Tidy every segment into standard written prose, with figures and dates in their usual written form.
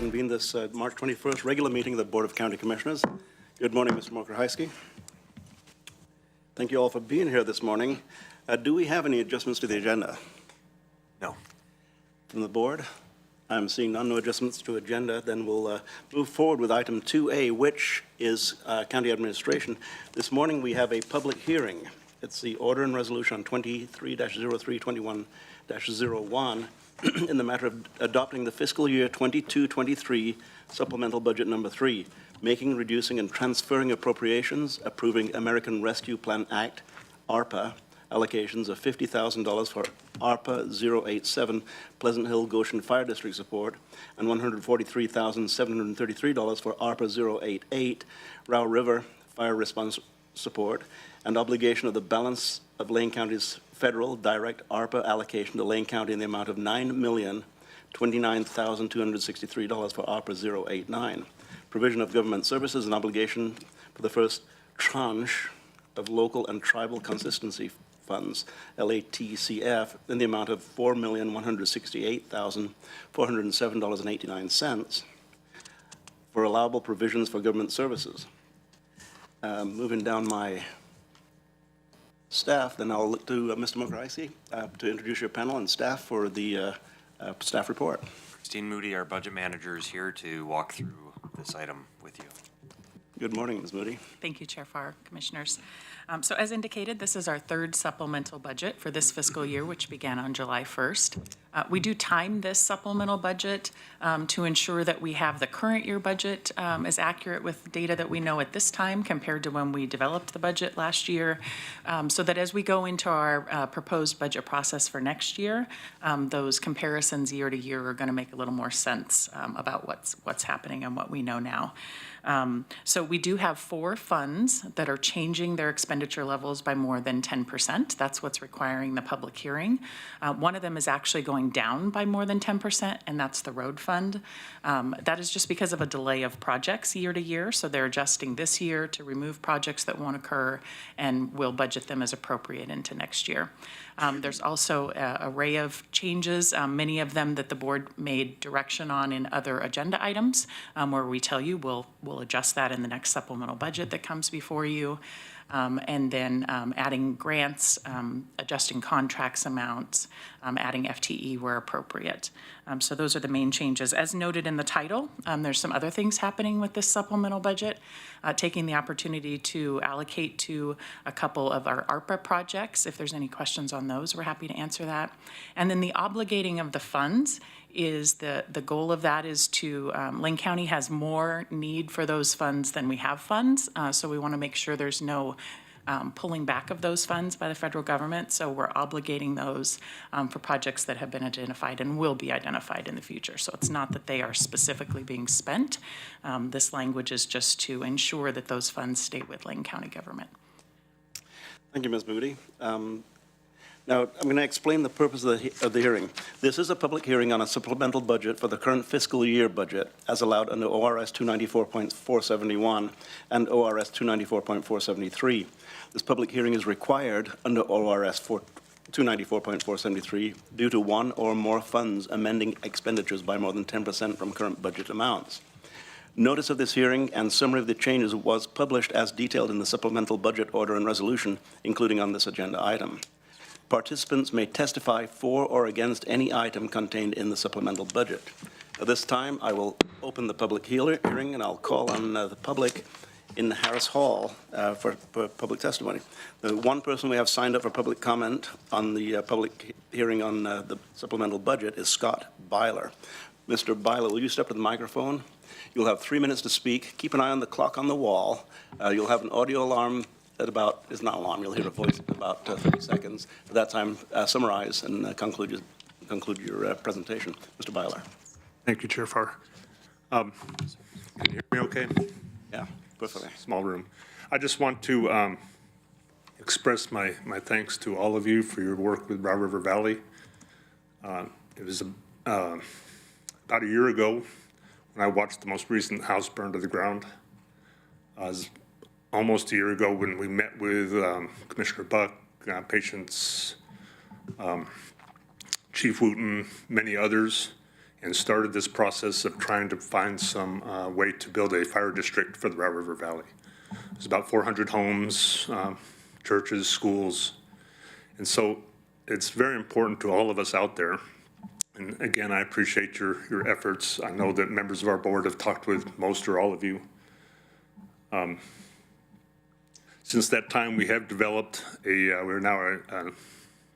convene this March 21st regular meeting of the Board of County Commissioners. Good morning, Mr. Mokrzycki. Thank you all for being here this morning. Do we have any adjustments to the agenda? No. From the board? I'm seeing none, no adjustments to agenda. Then we'll move forward with item 2A, which is county administration. This morning we have a public hearing. It's the order and resolution on 23-0321-01 in the matter of adopting the fiscal year 22-23 supplemental budget number 3, making, reducing, and transferring appropriations, approving American Rescue Plan Act, ARPA, allocations of $50,000 for ARPA 087 Pleasant Hill Goshen Fire District support and $143,733 for ARPA 088 Row River Fire Response support, and obligation of the balance of Lane County's federal direct ARPA allocation to Lane County in the amount of $9,029,263 for ARPA 089. Provision of government services and obligation for the first tranche of local and tribal consistency funds, LATCF, in the amount of $4,168,407.89 for allowable provisions for government services. Moving down my staff, then I'll look to Mr. Mokrzycki to introduce your panel and staff for the staff report. Christine Moody, our budget manager, is here to walk through this item with you. Good morning, Ms. Moody. Thank you, Chair Farr, Commissioners. So as indicated, this is our third supplemental budget for this fiscal year, which began on July 1st. We do time this supplemental budget to ensure that we have the current year budget is accurate with data that we know at this time compared to when we developed the budget last year, so that as we go into our proposed budget process for next year, those comparisons year to year are going to make a little more sense about what's happening and what we know now. So we do have 4 funds that are changing their expenditure levels by more than 10%. That's what's requiring the public hearing. One of them is actually going down by more than 10%, and that's the road fund. That is just because of a delay of projects year to year, so they're adjusting this year to remove projects that won't occur, and we'll budget them as appropriate into next year. There's also an array of changes, many of them that the board made direction on in other agenda items, where we tell you we'll adjust that in the next supplemental budget that comes before you. And then adding grants, adjusting contracts amounts, adding FTE where appropriate. So those are the main changes. As noted in the title, there's some other things happening with this supplemental budget, taking the opportunity to allocate to a couple of our ARPA projects. If there's any questions on those, we're happy to answer that. And then the obligating of the funds is the goal of that is to, Lane County has more need for those funds than we have funds. So we want to make sure there's no pulling back of those funds by the federal government. So we're obligating those for projects that have been identified and will be identified in the future. So it's not that they are specifically being spent. This language is just to ensure that those funds stay with Lane County government. Thank you, Ms. Moody. Now, I'm going to explain the purpose of the hearing. This is a public hearing on a supplemental budget for the current fiscal year budget as allowed under ORS 294.471 and ORS 294.473. This public hearing is required under ORS 294.473 due to one or more funds amending expenditures by more than 10% from current budget amounts. Notice of this hearing and summary of the changes was published as detailed in the supplemental budget order and resolution, including on this agenda item. Participants may testify for or against any item contained in the supplemental budget. At this time, I will open the public hearing, and I'll call on the public in Harris Hall for public testimony. The one person we have signed up for public comment on the public hearing on the supplemental budget is Scott Byler. Mr. Byler, will you step to the microphone? You'll have 3 minutes to speak. Keep an eye on the clock on the wall. You'll have an audio alarm at about, it's not long, you'll hear a voice in about 30 seconds. At that time, summarize and conclude your presentation. Mr. Byler. Thank you, Chair Farr. Can you hear me okay? Yeah, perfectly. Small room. I just want to express my thanks to all of you for your work with Row River Valley. It was about a year ago when I watched the most recent house burn to the ground. Almost a year ago when we met with Commissioner Buck, patients, Chief Wooten, many others, and started this process of trying to find some way to build a fire district for the Route River Valley. There's about 400 homes, churches, schools. And so it's very important to all of us out there. And again, I appreciate your efforts. I know that members of our board have talked with most or all of you. Since that time, we have developed we're now a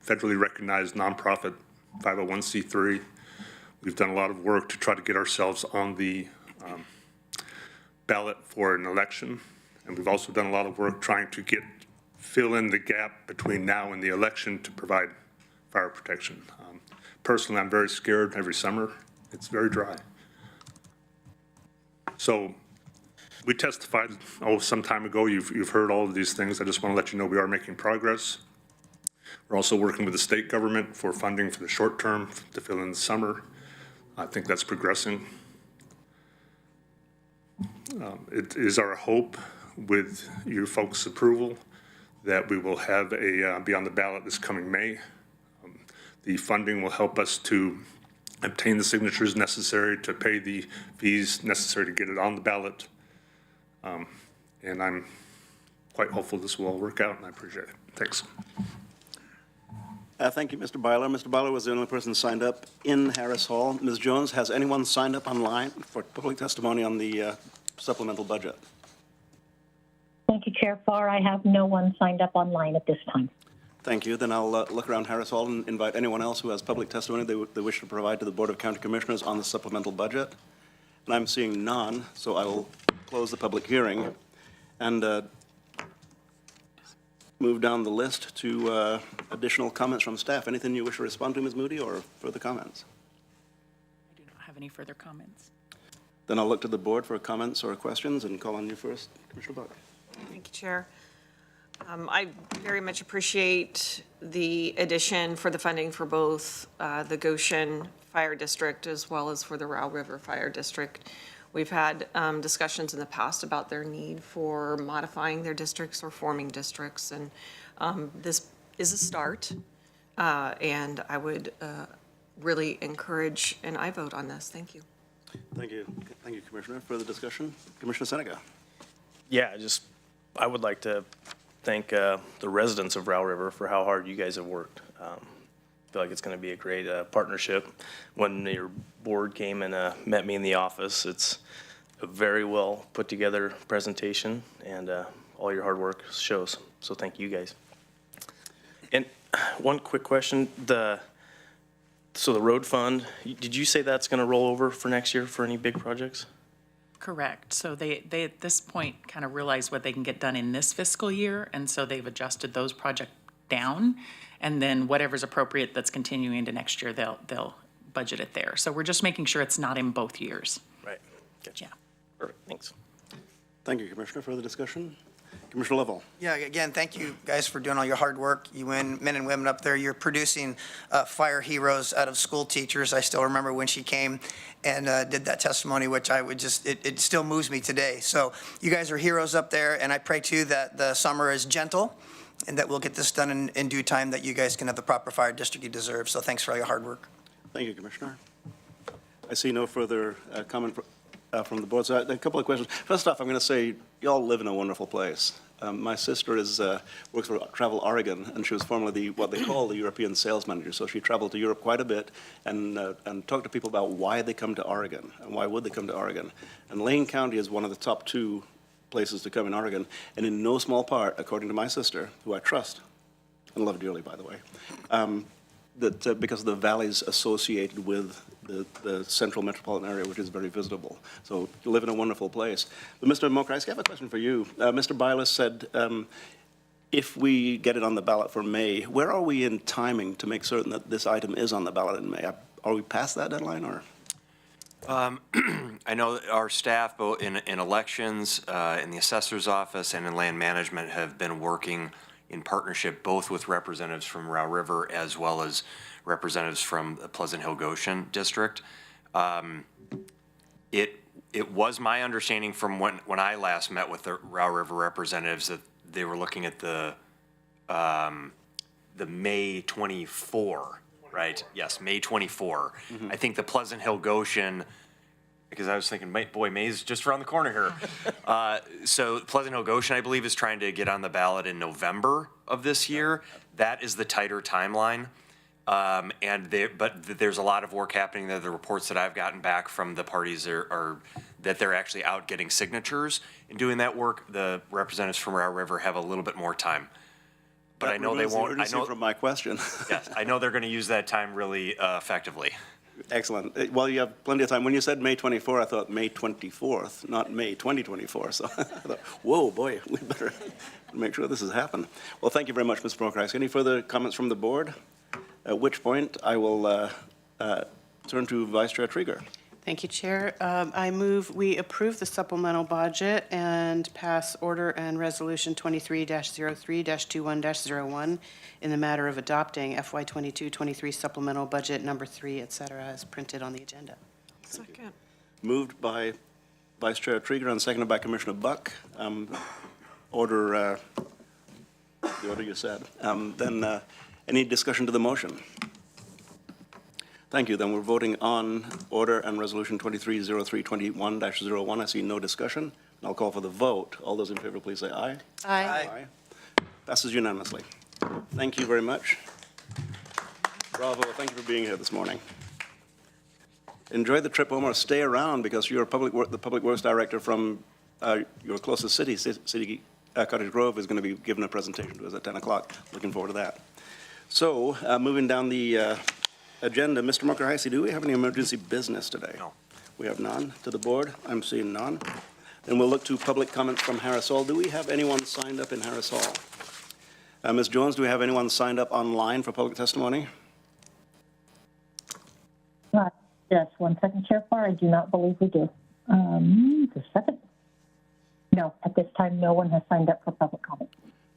federally recognized nonprofit 501c3. We've done a lot of work to try to get ourselves on the ballot for an election. And we've also done a lot of work trying to fill in the gap between now and the election to provide fire protection. Personally, I'm very scared every summer. It's very dry. So we testified, some time ago. You've heard all of these things. I just want to let you know we are making progress. We're also working with the state government for funding for the short term to fill in the summer. I think that's progressing. It is our hope, with you folks' approval, that we will have be on the ballot this coming May. The funding will help us to obtain the signatures necessary to pay the fees necessary to get it on the ballot. And I'm quite hopeful this will all work out, and I appreciate it. Thanks. Thank you, Mr. Byler. Mr. Byler was the only person signed up in Harris Hall. Ms. Jones, has anyone signed up online for public testimony on the supplemental budget? Thank you, Chair Farr. I have no one signed up online at this time. Thank you. Then I'll look around Harris Hall and invite anyone else who has public testimony they wish to provide to the Board of County Commissioners on the supplemental budget. And I'm seeing none, so I will close the public hearing and move down the list to additional comments from staff. Anything you wish to respond to, Ms. Moody, or further comments? I do not have any further comments. Then I'll look to the board for comments or questions and call on you first, Commissioner Buck. Thank you, Chair. I very much appreciate the addition for the funding for both the Goshen Fire District as well as for the Route River Fire District. We've had discussions in the past about their need for modifying their districts or forming districts, and this is a start. And I would really encourage an aye vote on this. Thank you. Thank you. Thank you, Commissioner. Further discussion? Commissioner Seneca. Yeah, I would like to thank the residents of Route River for how hard you guys have worked. I feel like it's going to be a great partnership. When your board came and met me in the office, it's a very well put together presentation, and all your hard work shows. So thank you guys. And one quick question: so the road fund, did you say that's going to roll over for next year for any big projects? Correct. So they at this point kind of realize what they can get done in this fiscal year, and so they've adjusted those projects down, and then whatever's appropriate that's continuing into next year, they'll budget it there. So we're just making sure it's not in both years. Right. Gotcha. Yeah. Perfect. Thanks. Thank you, Commissioner. Further discussion? Commissioner Lovell. Yeah, again, thank you guys for doing all your hard work. You men and women up there, you're producing fire heroes out of school teachers. I still remember when she came and did that testimony, which I would it still moves me today. So you guys are heroes up there, and I pray too that the summer is gentle and that we'll get this done in due time, that you guys can have the proper fire district you deserve. So thanks for all your hard work. Thank you, Commissioner. I see no further comment from the board. So a couple of questions. First off, I'm going to say y'all live in a wonderful place. My sister works for Travel Oregon, and she was formerly what they call the European sales manager. So she traveled to Europe quite a bit and talked to people about why they come to Oregon and why would they come to Oregon. And Lane County is one of the top 2 places to come in Oregon, and in no small part, according to my sister, who I trust and love dearly, by the way, that because of the valleys associated with the central metropolitan area, which is very visitable. So you live in a wonderful place. But Mr. Mokreisky, I have a question for you. Mr. Byler said if we get it on the ballot for May, where are we in timing to make certain that this item is on the ballot in May? Are we past that deadline, or? I know that our staff, both in elections, in the assessor's office, and in land management, have been working in partnership both with representatives from Route River as well as representatives from the Pleasant Hill Goshen district. It was my understanding from when I last met with the Route River representatives that they were looking at the May 24, right? Yes, May 24. I think the Pleasant Hill Goshen, because I was thinking, boy, May's just around the corner here. So Pleasant Hill Goshen, I believe, is trying to get on the ballot in November of this year. That is the tighter timeline. But there's a lot of work happening there. The reports that I've gotten back from the parties are that they're actually out getting signatures and doing that work. The representatives from Row River have a little bit more time. But I know they removes the won't, I urgency know, from my question. yes, I know they're going to use that time really effectively. Excellent. Well, you have plenty of time. When you said May 24, I thought May 24th, not May 2024. So I thought, whoa, boy, we better make sure this has happened. Well, thank you very much, Mr. Mokorais. Any further comments from the board? At which point I will turn to Vice Chair Trieger. Thank you, Chair. I move we approve the supplemental budget and pass Order and Resolution 23-03-21-01 in the matter of adopting FY 22-23 supplemental budget number 3, et cetera, as printed on the agenda. Second. Moved by Vice Chair Trieger and seconded by Commissioner Buck. Order, the order you said. Then any discussion to the motion? Thank you. Then we're voting on Order and Resolution 23-03-21-01. I see no discussion. I'll call for the vote. All those in favor, please say aye. Aye. Passes unanimously. Thank you very much. Bravo. Thank you for being here this morning. Enjoy the trip home or stay around because you're the Public Works Director from your closest city, Cottage Grove, is going to be giving a presentation to us at 10 o'clock. Looking forward to that. So moving down the agenda, Mr. Mokorais, do we have any emergency business today? No. We have none. To the board, I'm seeing none. Then we'll look to public comments from Harris Hall. Do we have anyone signed up in Harris Hall? Ms. Jones, do we have anyone signed up online for public testimony? Just 1 second, Chair Farr. I do not believe we do. Just a second. No, at this time, no one has signed up for public comment.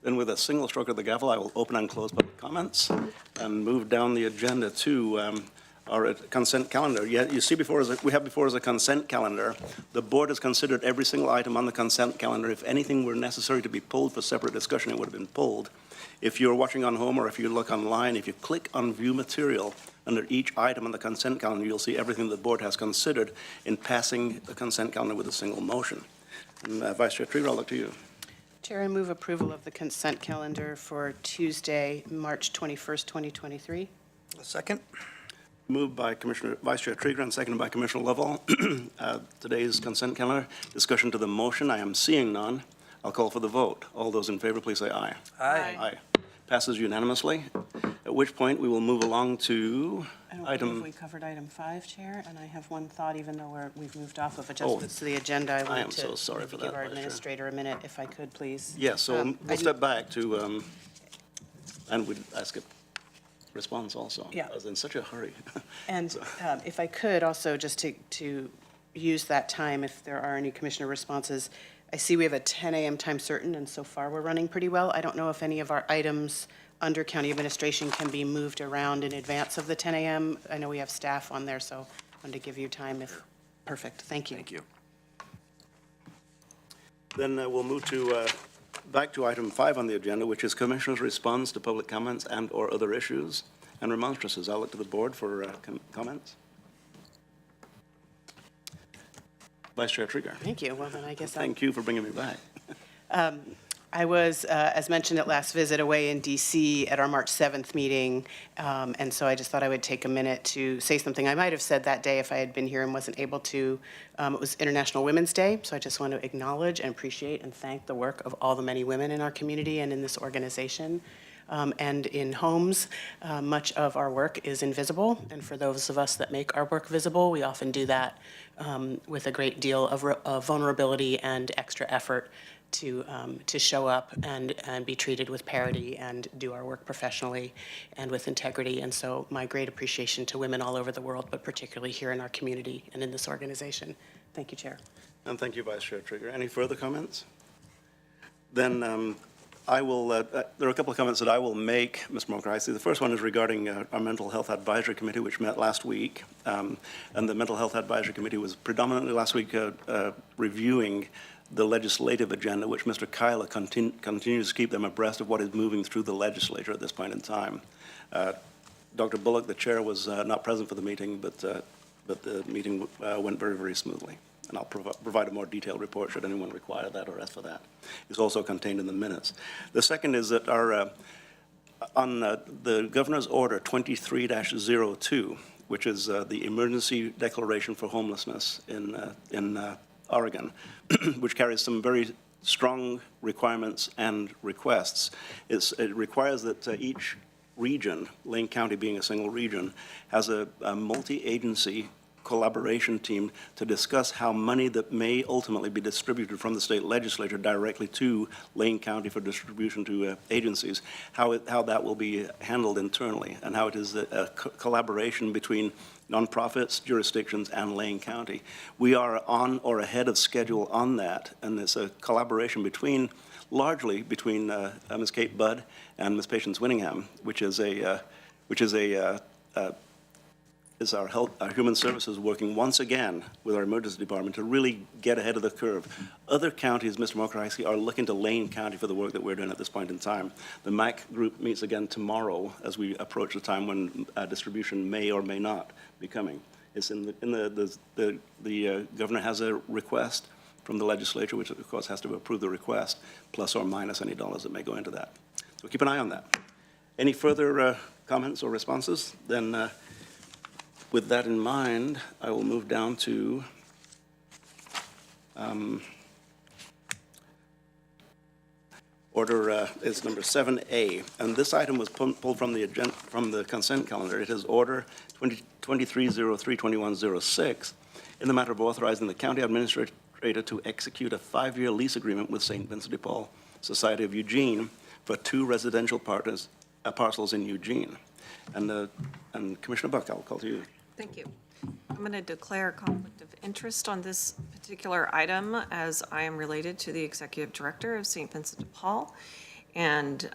Then with a single stroke of the gavel, I will open and close public comments and move down the agenda to our consent calendar. You see we have before us a consent calendar. The board has considered every single item on the consent calendar. If anything were necessary to be pulled for separate discussion, it would have been pulled. If you're watching on home or if you look online, if you click on View Material under each item on the consent calendar, you'll see everything the board has considered in passing the consent calendar with a single motion. And Vice Chair Trieger, I'll look to you. Chair, I move approval of the consent calendar for Tuesday, March 21st, 2023. A second. Moved by Vice Chair Trieger and seconded by Commissioner Lovell. Today's consent calendar. Discussion to the motion. I am seeing none. I'll call for the vote. All those in favor, please say aye. Aye. Aye. Passes unanimously, at which point we will move along to I don't item. believe we covered item 5, Chair, and I have one thought, even though we've moved off of adjustments to the agenda. I wanted am to so sorry maybe for give that, our Vice Chair. administrator a minute, if I could, please. Yes, so I we'll do- step back to, and we'd ask a response also. Yeah. I was in such a hurry. And if I could also, just to use that time, if there are any commissioner responses, I see we have a 10 a.m. time certain, and so far we're running pretty well. I don't know if any of our items under county administration can be moved around in advance of the 10 a.m. I know we have staff on there, so I wanted to give you time if, perfect, thank you. Thank you. Then we'll move to, back to item 5 on the agenda, which is Commissioner's response to public comments and/or other issues and remonstrances. I'll look to the board for comments. Vice Chair Trieger. Thank you. Well, then I guess I'll Thank you for bringing me back. I was, as mentioned at last visit, away in DC at our March 7th meeting, and so I just thought I would take a minute to say something I might have said that day if I had been here and wasn't able to. It was International Women's Day, so I just want to acknowledge and appreciate and thank the work of all the many women in our community and in this organization. And in homes, much of our work is invisible, and for those of us that make our work visible, we often do that with a great deal of vulnerability and extra effort to show up and be treated with parity and do our work professionally and with integrity. And so my great appreciation to women all over the world, but particularly here in our community and in this organization. Thank you, Chair. And thank you, Vice Chair Trieger. Any further comments? Then I will, there are a couple of comments that I will make, Ms. Mokorais. The first one is regarding our Mental Health Advisory Committee, which met last week. And the Mental Health Advisory Committee was predominantly last week reviewing the legislative agenda, which Mr. Kyla continues to keep them abreast of what is moving through the legislature at this point in time. Dr. Bullock, the chair, was not present for the meeting, but the meeting went very, very smoothly. And I'll provide a more detailed report should anyone require that or ask for that. It's also contained in the minutes. The second is that on the Governor's Order 23-02, which is the emergency declaration for homelessness in Oregon, which carries some very strong requirements and requests. It requires that each region, Lane County being a single region, has a multi-agency collaboration team to discuss how money that may ultimately be distributed from the state legislature directly to Lane County for distribution to agencies, how that will be handled internally, and how it is a collaboration between nonprofits, jurisdictions, and Lane County. We are on or ahead of schedule on that, and it's a collaboration largely between Ms. Kate Budd and Ms. Patience Winningham, which is our Human Services working once again with our Emergency Department to really get ahead of the curve. Other counties, Mr. Mokrajewski, are looking to Lane County for the work that we're doing at this point in time. The MAC group meets again tomorrow as we approach the time when distribution may or may not be coming. It's the governor has a request from the legislature, which of course has to approve the request, plus or minus any dollars that may go into that. So keep an eye on that. Any further comments or responses? Then with that in mind, I will move down to order is number 7A, and this item was pulled from the consent calendar. It is order 2303-2106 in the matter of authorizing the county administrator to execute a 5-year lease agreement with St. Vincent de Paul Society of Eugene for 2 residential parcels in Eugene. And Commissioner Buck, I'll call to you. Thank you. I'm going to declare a conflict of interest on this particular item as I am related to the executive director of St. Vincent de Paul, and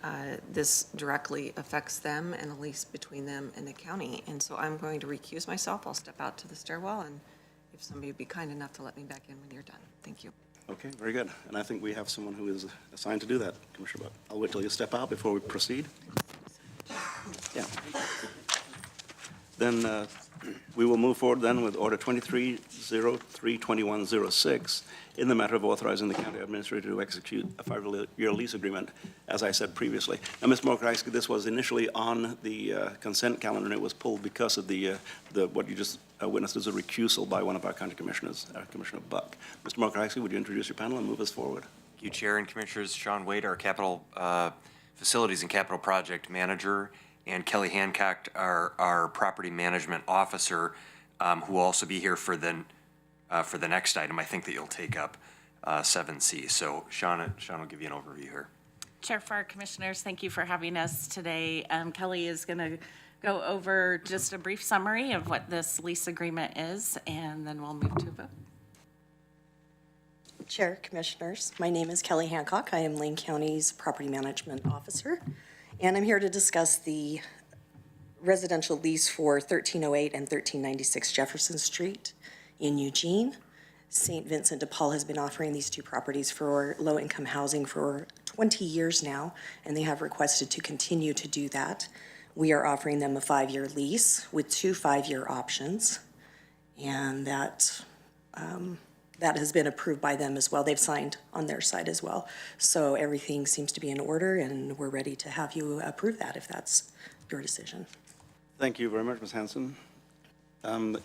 this directly affects them and a lease between them and the county. And so I'm going to recuse myself. I'll step out to the stairwell, and if somebody would be kind enough to let me back in when you're done. Thank you. Okay, very good. And I think we have someone who is assigned to do that, Commissioner Buck. I'll wait till you step out before we proceed. Yeah. Then we will move forward then with Order 2303-2106 in the matter of authorizing the county administrator to execute a 5-year lease agreement, as I said previously. Now, Ms. Mokrajewski, this was initially on the consent calendar, and it was pulled because of the what you just witnessed as a recusal by one of our county commissioners, Commissioner Buck. Mr. Mokrajewski, would you introduce your panel and move us forward? Thank you, Chair and Commissioners. Sean Wade, our Capital Facilities and Capital Project Manager, and Kelly Hancock, our Property Management Officer, who will also be here for the next item. I think that you'll take up 7C. So Sean will give you an overview here. Chair, for our commissioners, thank you for having us today. Kelly is going to go over just a brief summary of what this lease agreement is, and then we'll move to a vote. Chair, Commissioners, my name is Kelly Hancock. I am Lane County's Property Management Officer, and I'm here to discuss the residential lease for 1308 and 1396 Jefferson Street in Eugene. St. Vincent de Paul has been offering these 2 properties for low-income housing for 20 years now, and they have requested to continue to do that. We are offering them a 5-year lease with 2 5-year options, and that has been approved by them as well. They've signed on their side as well. So everything seems to be in order, and we're ready to have you approve that if that's your decision. Thank you very much, Ms. Hanson.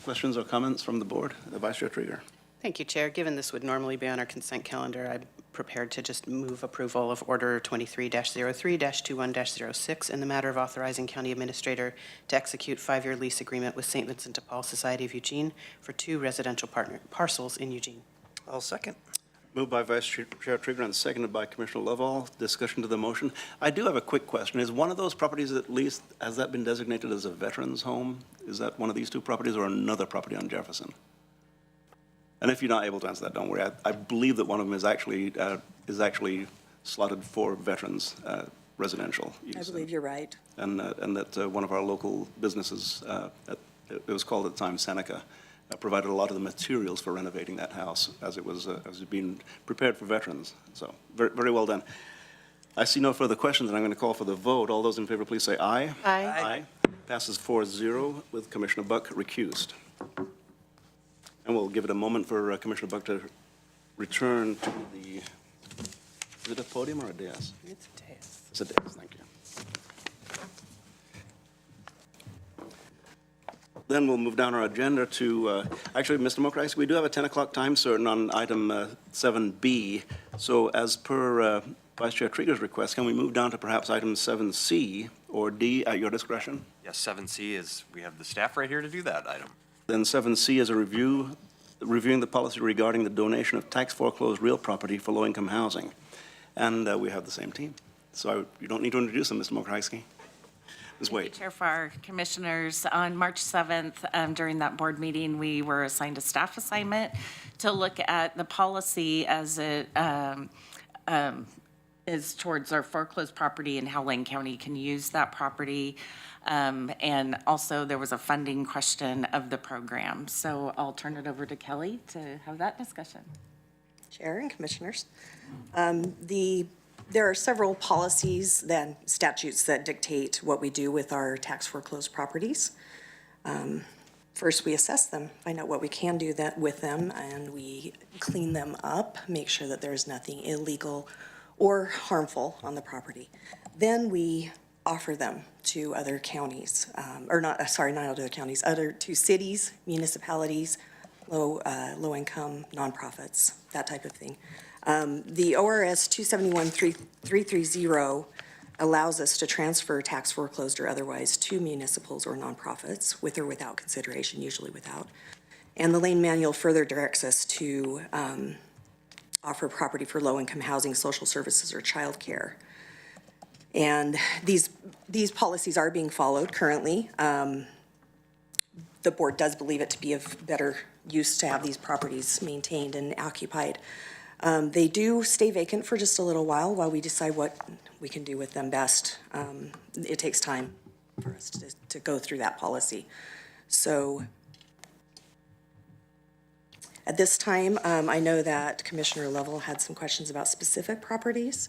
Questions or comments from the board? Vice Chair Trieger. Thank you, Chair. Given this would normally be on our consent calendar, I'm prepared to just move approval of Order 23-03-21-06 in the matter of authorizing County Administrator to execute 5-year lease agreement with St. Vincent de Paul Society of Eugene for 2 residential parcels in Eugene. I'll second. Moved by Vice Chair Trieger and seconded by Commissioner Lovall. Discussion to the motion. I do have a quick question. Is one of those properties at least, has that been designated as a veteran's home? Is that one of these 2 properties or another property on Jefferson? And if you're not able to answer that, don't worry. I believe that one of them is actually slotted for veterans residential use. I believe you're right. And that one of our local businesses, it was called at the time Seneca, provided a lot of the materials for renovating that house as it was being prepared for veterans. So very, very well done. I see no further questions, and I'm going to call for the vote. All those in favor, please say aye. Aye. Aye. Passes 4-0 with Commissioner Buck recused. And we'll give it a moment for Commissioner Buck to return to the, is it a podium or a dais? It's a dais. It's a dais, thank you. Then we'll move down our agenda to, actually, Mr. Mokrais, we do have a 10 o'clock time certain on item 7B. So as per Vice Chair Trieger's request, can we move down to perhaps item 7C or D at your discretion? Yes, 7C is, we have the staff right here to do that item. Then 7C is a reviewing the policy regarding the donation of tax foreclosed real property for low-income housing. And we have the same team. So you don't need to introduce them, Mr. Mokrais. Ms. Wade. Chair Farr, Commissioners, on March 7th, during that board meeting, we were assigned a staff assignment to look at the policy as it is towards our foreclosed property and how Lane County can use that property. And also, there was a funding question of the program. So I'll turn it over to Kelly to have that discussion. Chair and Commissioners. There are several policies and statutes that dictate what we do with our tax foreclosed properties. First, we assess them, find out what we can do with them, and we clean them up, make sure that there's nothing illegal or harmful on the property. Then we offer them to other counties, not other counties, to cities, municipalities, low-income nonprofits, that type of thing. The ORS 271-330 allows us to transfer tax foreclosed or otherwise to municipals or nonprofits, with or without consideration, usually without. And the Lane Manual further directs us to offer property for low-income housing, social services, or childcare. And these policies are being followed currently. The board does believe it to be of better use to have these properties maintained and occupied. They do stay vacant for just a little while we decide what we can do with them best. It takes time for us to go through that policy. So at this time, I know that Commissioner Lovell had some questions about specific properties.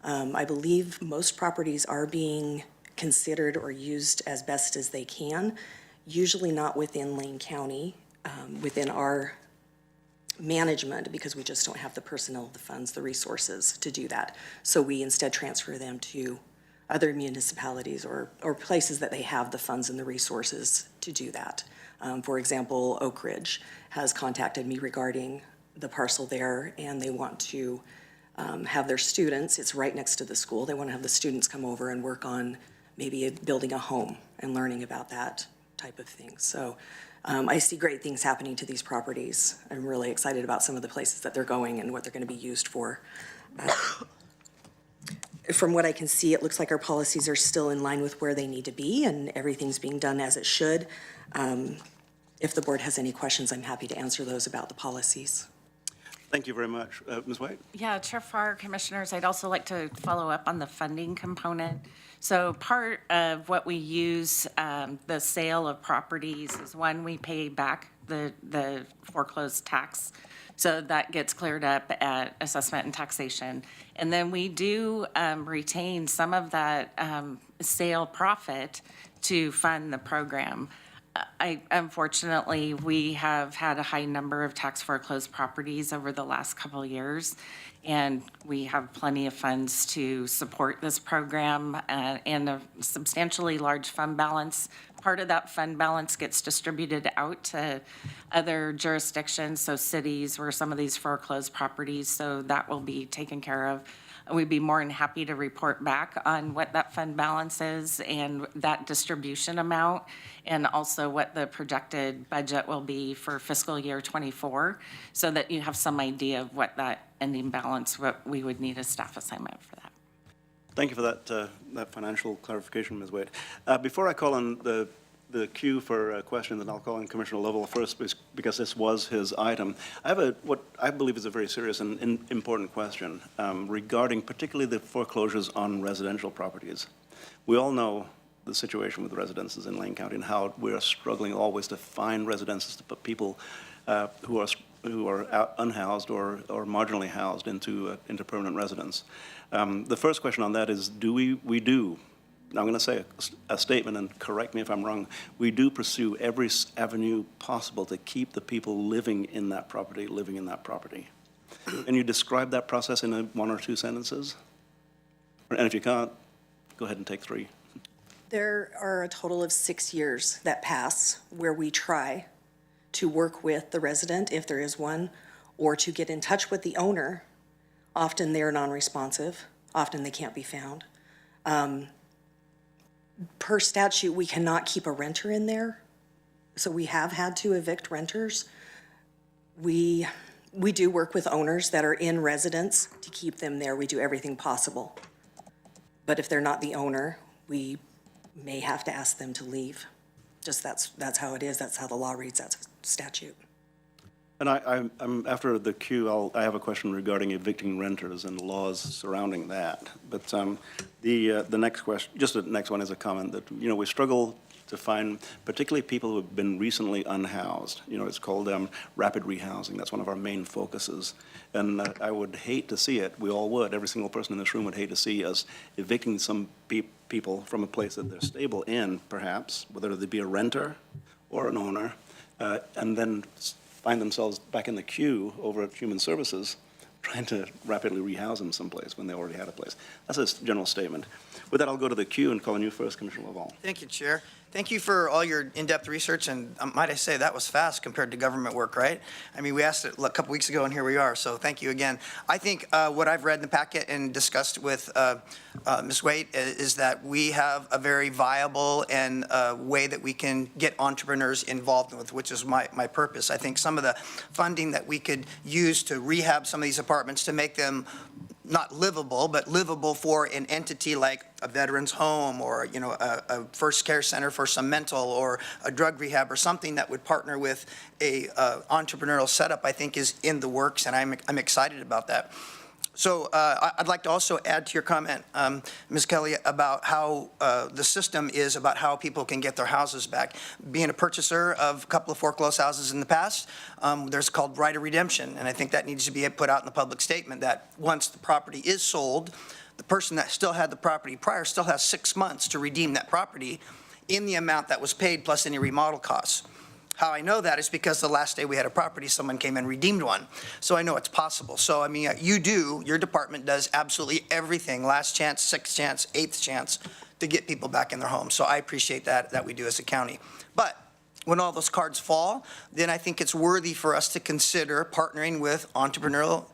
I believe most properties are being considered or used as best as they can, usually not within Lane County, within our management, because we just don't have the personnel, the funds, the resources to do that. So we instead transfer them to other municipalities or places that they have the funds and the resources to do that. For example, Oak Ridge has contacted me regarding the parcel there, and they want to have their students, it's right next to the school, they want to have the students come over and work on maybe building a home and learning about that type of thing. So I see great things happening to these properties. I'm really excited about some of the places that they're going and what they're going to be used for. From what I can see, it looks like our policies are still in line with where they need to be, and everything's being done as it should. If the board has any questions, I'm happy to answer those about the policies. Thank you very much. Ms. White? Yeah, Chair Farr, Commissioners, I'd also like to follow up on the funding component. So part of what we use, the sale of properties, is one, we pay back the foreclosed tax. So that gets cleared up at assessment and taxation. And then we do retain some of that sale profit to fund the program. Unfortunately, we have had a high number of tax foreclosed properties over the last couple of years, and we have plenty of funds to support this program and a substantially large fund balance. Part of that fund balance gets distributed out to other jurisdictions, so cities where some of these foreclosed properties, so that will be taken care of. We'd be more than happy to report back on what that fund balance is and that distribution amount, and also what the projected budget will be for fiscal year '24, so that you have some idea of what that ending balance, what we would need a staff assignment for that. Thank you for that financial clarification, Ms. Wade. Before I call on the queue for questions, and I'll call on Commissioner Lovell first because this was his item. I have what I believe is a very serious and important question regarding particularly the foreclosures on residential properties. We all know the situation with residences in Lane County and how we are struggling always to find residences to put people who are unhoused or marginally housed into permanent residence. The first question on that is, we do now I'm going to say a statement, and correct me if I'm wrong. We do pursue every avenue possible to keep the people living in that property. Can you describe that process in one or two sentences? And if you can't, go ahead and take 3. There are a total of 6 years that pass where we try to work with the resident, if there is one, or to get in touch with the owner. Often they're non-responsive, often they can't be found. Per statute, we cannot keep a renter in there, so we have had to evict renters. We do work with owners that are in residence to keep them there. We do everything possible. But if they're not the owner, we may have to ask them to leave. Just that's how it is. That's how the law reads. That's statute. And I'm after the queue, I have a question regarding evicting renters and laws surrounding that. But the next question, just the next one is a comment that, we struggle to find particularly people who have been recently unhoused. It's called rapid rehousing. That's one of our main focuses. And I would hate to see it. We all would. Every single person in this room would hate to see us evicting some people from a place that they're stable in, perhaps, whether they be a renter or an owner, and then find themselves back in the queue over at Human Services trying to rapidly rehouse them someplace when they already had a place. That's a general statement. With that, I'll go to the queue and call on you first, Commissioner Laval. Thank you, Chair. Thank you for all your in-depth research, and might I say, that was fast compared to government work, right? I mean, we asked it a couple weeks ago, and here we are, so thank you again. I think what I've read in the packet and discussed with Ms. Waite is that we have a very viable and way that we can get entrepreneurs involved with, which is my purpose. I think some of the funding that we could use to rehab some of these apartments to make them not livable, but livable for an entity like a veteran's home or, a first care center for some mental or a drug rehab or something that would partner with a entrepreneurial setup, I think is in the works, and I'm excited about that. So I'd like to also add to your comment, Ms. Kelly, about how the system is about how people can get their houses back. Being a purchaser of a couple of foreclosed houses in the past, there's called right of redemption, and I think that needs to be put out in the public statement that once the property is sold, the person that still had the property prior still has 6 months to redeem that property in the amount that was paid plus any remodel costs. How I know that is because the last day we had a property, someone came and redeemed one. So I know it's possible. So, I mean, your department does absolutely everything, last chance, sixth chance, eighth chance, to get people back in their homes. So I appreciate that we do as a county. But when all those cards fall, then I think it's worthy for us to consider partnering with entrepreneurial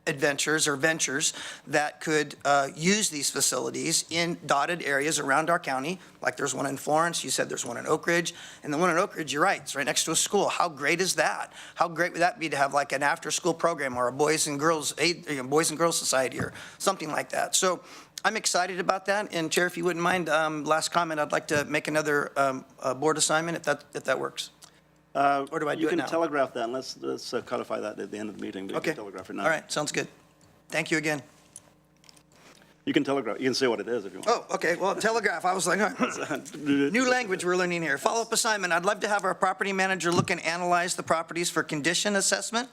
adventures or ventures that could use these facilities in dotted areas around our county. Like there's one in Florence, you said there's one in Oak Ridge, and the one in Oak Ridge, you're right, it's right next to a school. How great is that? How great would that be to have like an after-school program or a Boys and Girls Society or something like that? So I'm excited about that, and Chair, if you wouldn't mind, last comment, I'd like to make another board assignment if that works. Or do I do it now? You can telegraph that, and let's codify that at the end of the meeting. Okay. Telegraph it now. All right, sounds good. Thank you again. You can telegraph, you can say what it is if you want. Oh, okay, well, telegraph, I was like, new language we're learning here. Follow-up assignment, I'd love to have our property manager look and analyze the properties for condition assessment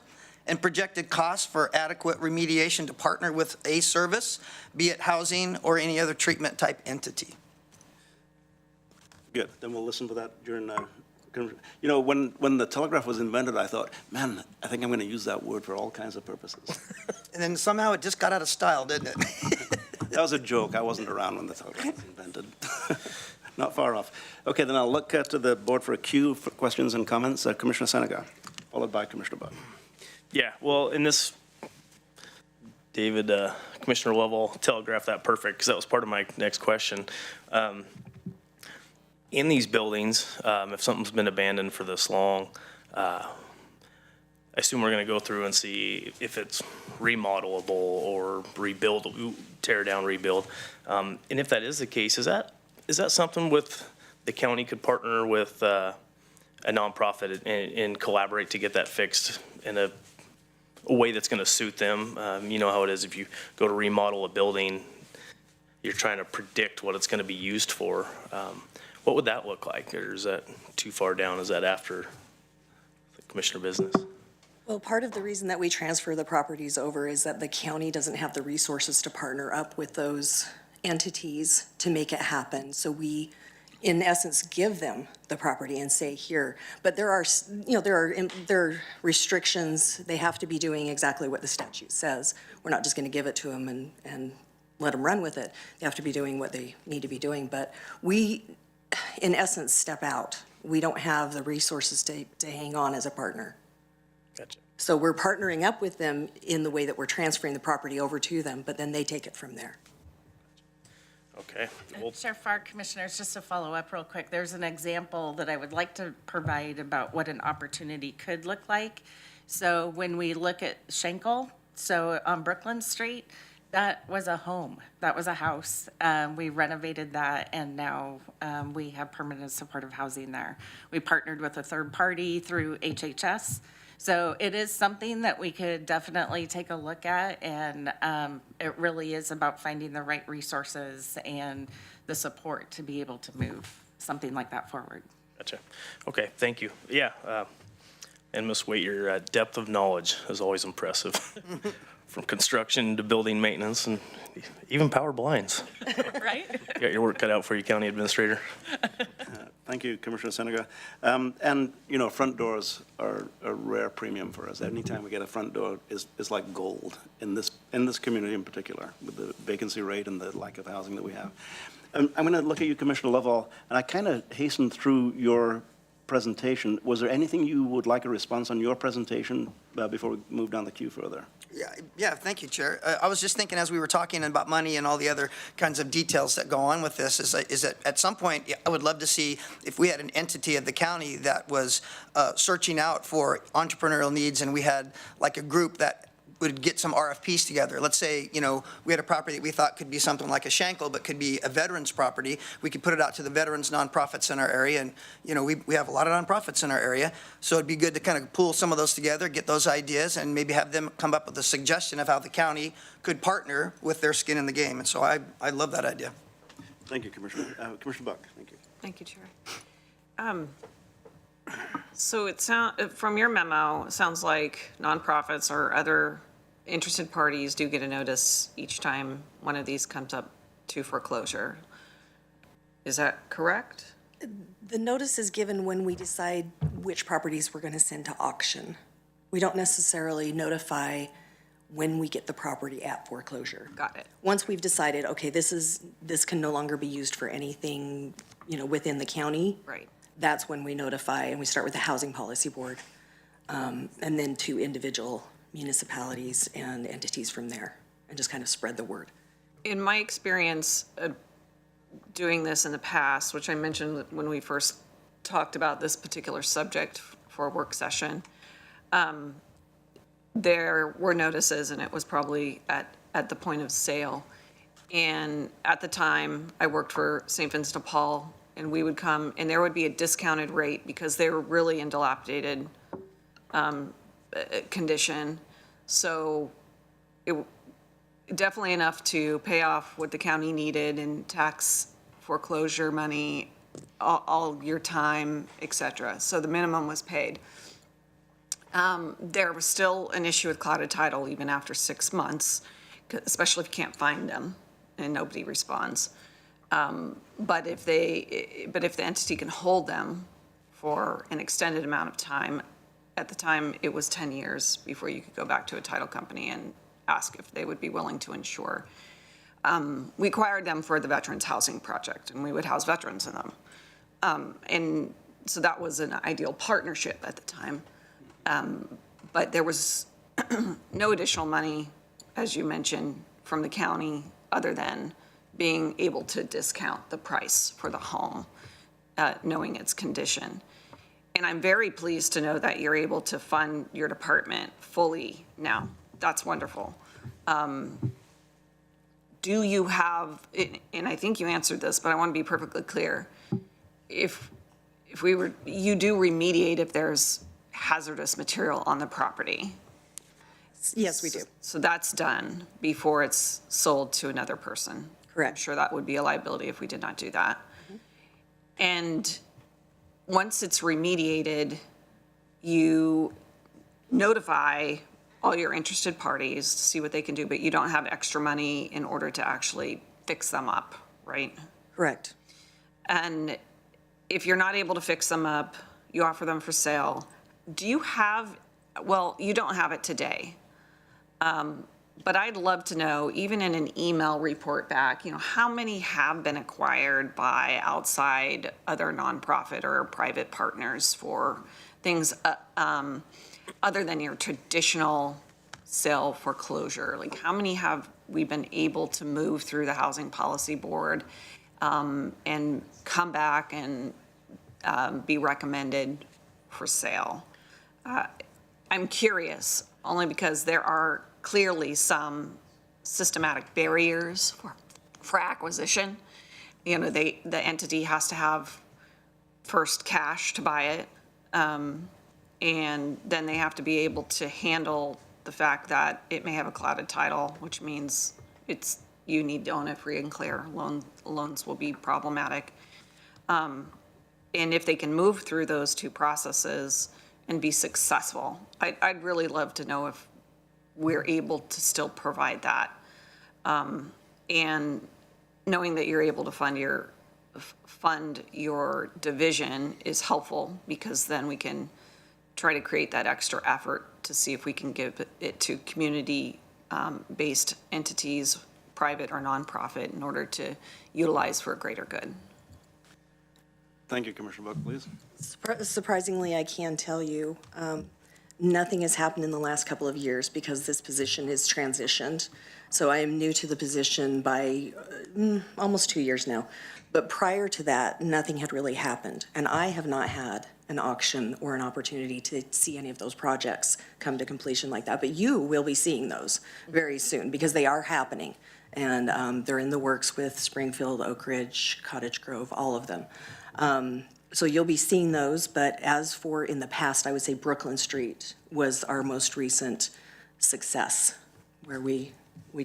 and projected costs for adequate remediation to partner with a service, be it housing or any other treatment type entity. Good, then we'll listen to that during, when the telegraph was invented, I thought, man, I think I'm going to use that word for all kinds of purposes. And then somehow it just got out of style, didn't it? That was a joke. I wasn't around when the telegraph was invented. Not far off. Okay, then I'll look to the board for a queue for questions and comments. Commissioner Seneca, followed by Commissioner Buck. Yeah, well, in this, David, Commissioner Lovell telegraphed that perfect, because that was part of my next question. In these buildings, if something's been abandoned for this long, I assume we're going to go through and see if it's remodelable or rebuild, tear down, rebuild. And if that is the case, is that something with the county could partner with a nonprofit and collaborate to get that fixed in a way that's going to suit them? You know how it is if you go to remodel a building, you're trying to predict what it's going to be used for. What would that look like? Or is that too far down? Is that after the commissioner business? Well, part of the reason that we transfer the properties over is that the county doesn't have the resources to partner up with those entities to make it happen. So we, in essence, give them the property and say, here. But there are, there are restrictions. They have to be doing exactly what the statute says. We're not just going to give it to them and let them run with it. They have to be doing what they need to be doing. But we, in essence, step out. We don't have the resources to hang on as a partner. Gotcha. So we're partnering up with them in the way that we're transferring the property over to them, but then they take it from there. Okay. Well, Sheriff Farr, Commissioners, just to follow up real quick, there's an example that I would like to provide about what an opportunity could look like. So when we look at Schenkel, so on Brooklyn Street, that was a home, that was a house. We renovated that, and now we have permanent supportive housing there. We partnered with a third party through HHS. So it is something that we could definitely take a look at, and it really is about finding the right resources and the support to be able to move something like that forward. gotcha. Okay, thank you. Yeah, and Ms. Waite, your depth of knowledge is always impressive. From construction to building maintenance and even power blinds. Right? You got your work cut out for you, County Administrator. Thank you, Commissioner Seneca. And, front doors are a rare premium for us. Anytime we get a front door is like gold in this community in particular, with the vacancy rate and the lack of housing that we have. I'm going to look at you, Commissioner Lovell, and I kind of hastened through your presentation. Was there anything you would like a response on your presentation before we move down the queue further? Yeah, thank you, Chair. I was just thinking as we were talking about money and all the other kinds of details that go on with this, is that at some point, I would love to see if we had an entity of the county that was searching out for entrepreneurial needs, and we had like a group that would get some RFPs together. Let's say, we had a property that we thought could be something like a Schenkel, but could be a veterans property. We could put it out to the veterans nonprofits in our area, and, we have a lot of nonprofits in our area, so it'd be good to kind of pool some of those together, get those ideas, and maybe have them come up with a suggestion of how the county could partner with their skin in the game. And so I love that idea. Thank you, Commissioner. Commissioner Buck, thank you. Thank you, Chair. So from your memo, it sounds like nonprofits or other interested parties do get a notice each time one of these comes up to foreclosure. Is that correct? The notice is given when we decide which properties we're going to send to auction. We don't necessarily notify when we get the property at foreclosure. Got it. Once we've decided, okay, this can no longer be used for anything, within the county. Right. That's when we notify, and we start with the Housing Policy Board, and then to individual municipalities and entities from there, and just kind of spread the word. In my experience doing this in the past, which I mentioned when we first talked about this particular subject for a work session, there were notices, and it was probably at the point of sale. And at the time, I worked for St. Vincent de Paul, and we would come, and there would be a discounted rate because they were really in dilapidated condition. So it definitely enough to pay off what the county needed in tax foreclosure money, all your time, et cetera. So the minimum was paid. There was still an issue with clouded title even after 6 months, especially if you can't find them and nobody responds. But if the entity can hold them for an extended amount of time, at the time it was 10 years before you could go back to a title company and ask if they would be willing to insure. We acquired them for the Veterans Housing Project, and we would house veterans in them. And so that was an ideal partnership at the time. But there was no additional money, as you mentioned, from the county other than being able to discount the price for the home, knowing its condition. And I'm very pleased to know that you're able to fund your department fully now. That's wonderful. Do you have, and I think you answered this, but I want to be perfectly clear. If you do remediate if there's hazardous material on the property? Yes, we do. So that's done before it's sold to another person? Correct. I'm sure that would be a liability if we did not do that. And once it's remediated, you notify all your interested parties to see what they can do, but you don't have extra money in order to actually fix them up, right? Correct. And if you're not able to fix them up, you offer them for sale. Do you have, well, you don't have it today. But I'd love to know, even in an email report back, how many have been acquired by outside other nonprofit or private partners for things other than your traditional sale foreclosure? Like, how many have we been able to move through the Housing Policy Board and come back and be recommended for sale? I'm curious, only because there are clearly some systematic barriers for acquisition. The entity has to have first cash to buy it, and then they have to be able to handle the fact that it may have a clouded title, which means you need to own it free and clear. Loans will be problematic. And if they can move through those two processes and be successful, I'd really love to know if we're able to still provide that. And knowing that you're able to fund your division is helpful, because then we can try to create that extra effort to see if we can give it to community-based entities, private or nonprofit, in order to utilize for a greater good. Thank you, Commissioner Buck, please. Surprisingly, I can tell you, nothing has happened in the last couple of years because this position is transitioned. So I am new to the position by almost 2 years now. But prior to that, nothing had really happened. And I have not had an auction or an opportunity to see any of those projects come to completion like that. But you will be seeing those very soon, because they are happening. And they're in the works with Springfield, Oak Ridge, Cottage Grove, all of them. So you'll be seeing those, but as for in the past, I would say Brooklyn Street was our most recent success, where we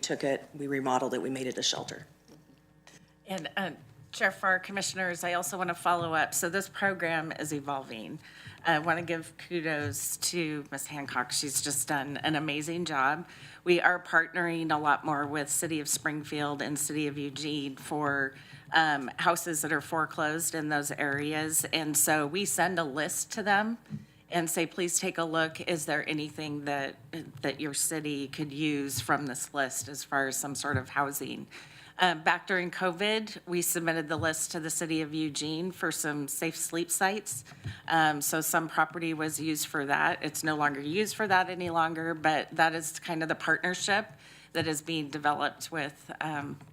took it, we remodeled it, we made it a shelter. And Chair, for our commissioners, I also want to follow up. So this program is evolving. I want to give kudos to Ms. Hancock. She's just done an amazing job. We are partnering a lot more with City of Springfield and City of Eugene for houses that are foreclosed in those areas. And so we send a list to them and say, please take a look. Is there anything that your city could use from this list as far as some sort of housing? Back during COVID, we submitted the list to the City of Eugene for some safe sleep sites. So some property was used for that. It's no longer used for that any longer, but that is kind of the partnership that is being developed with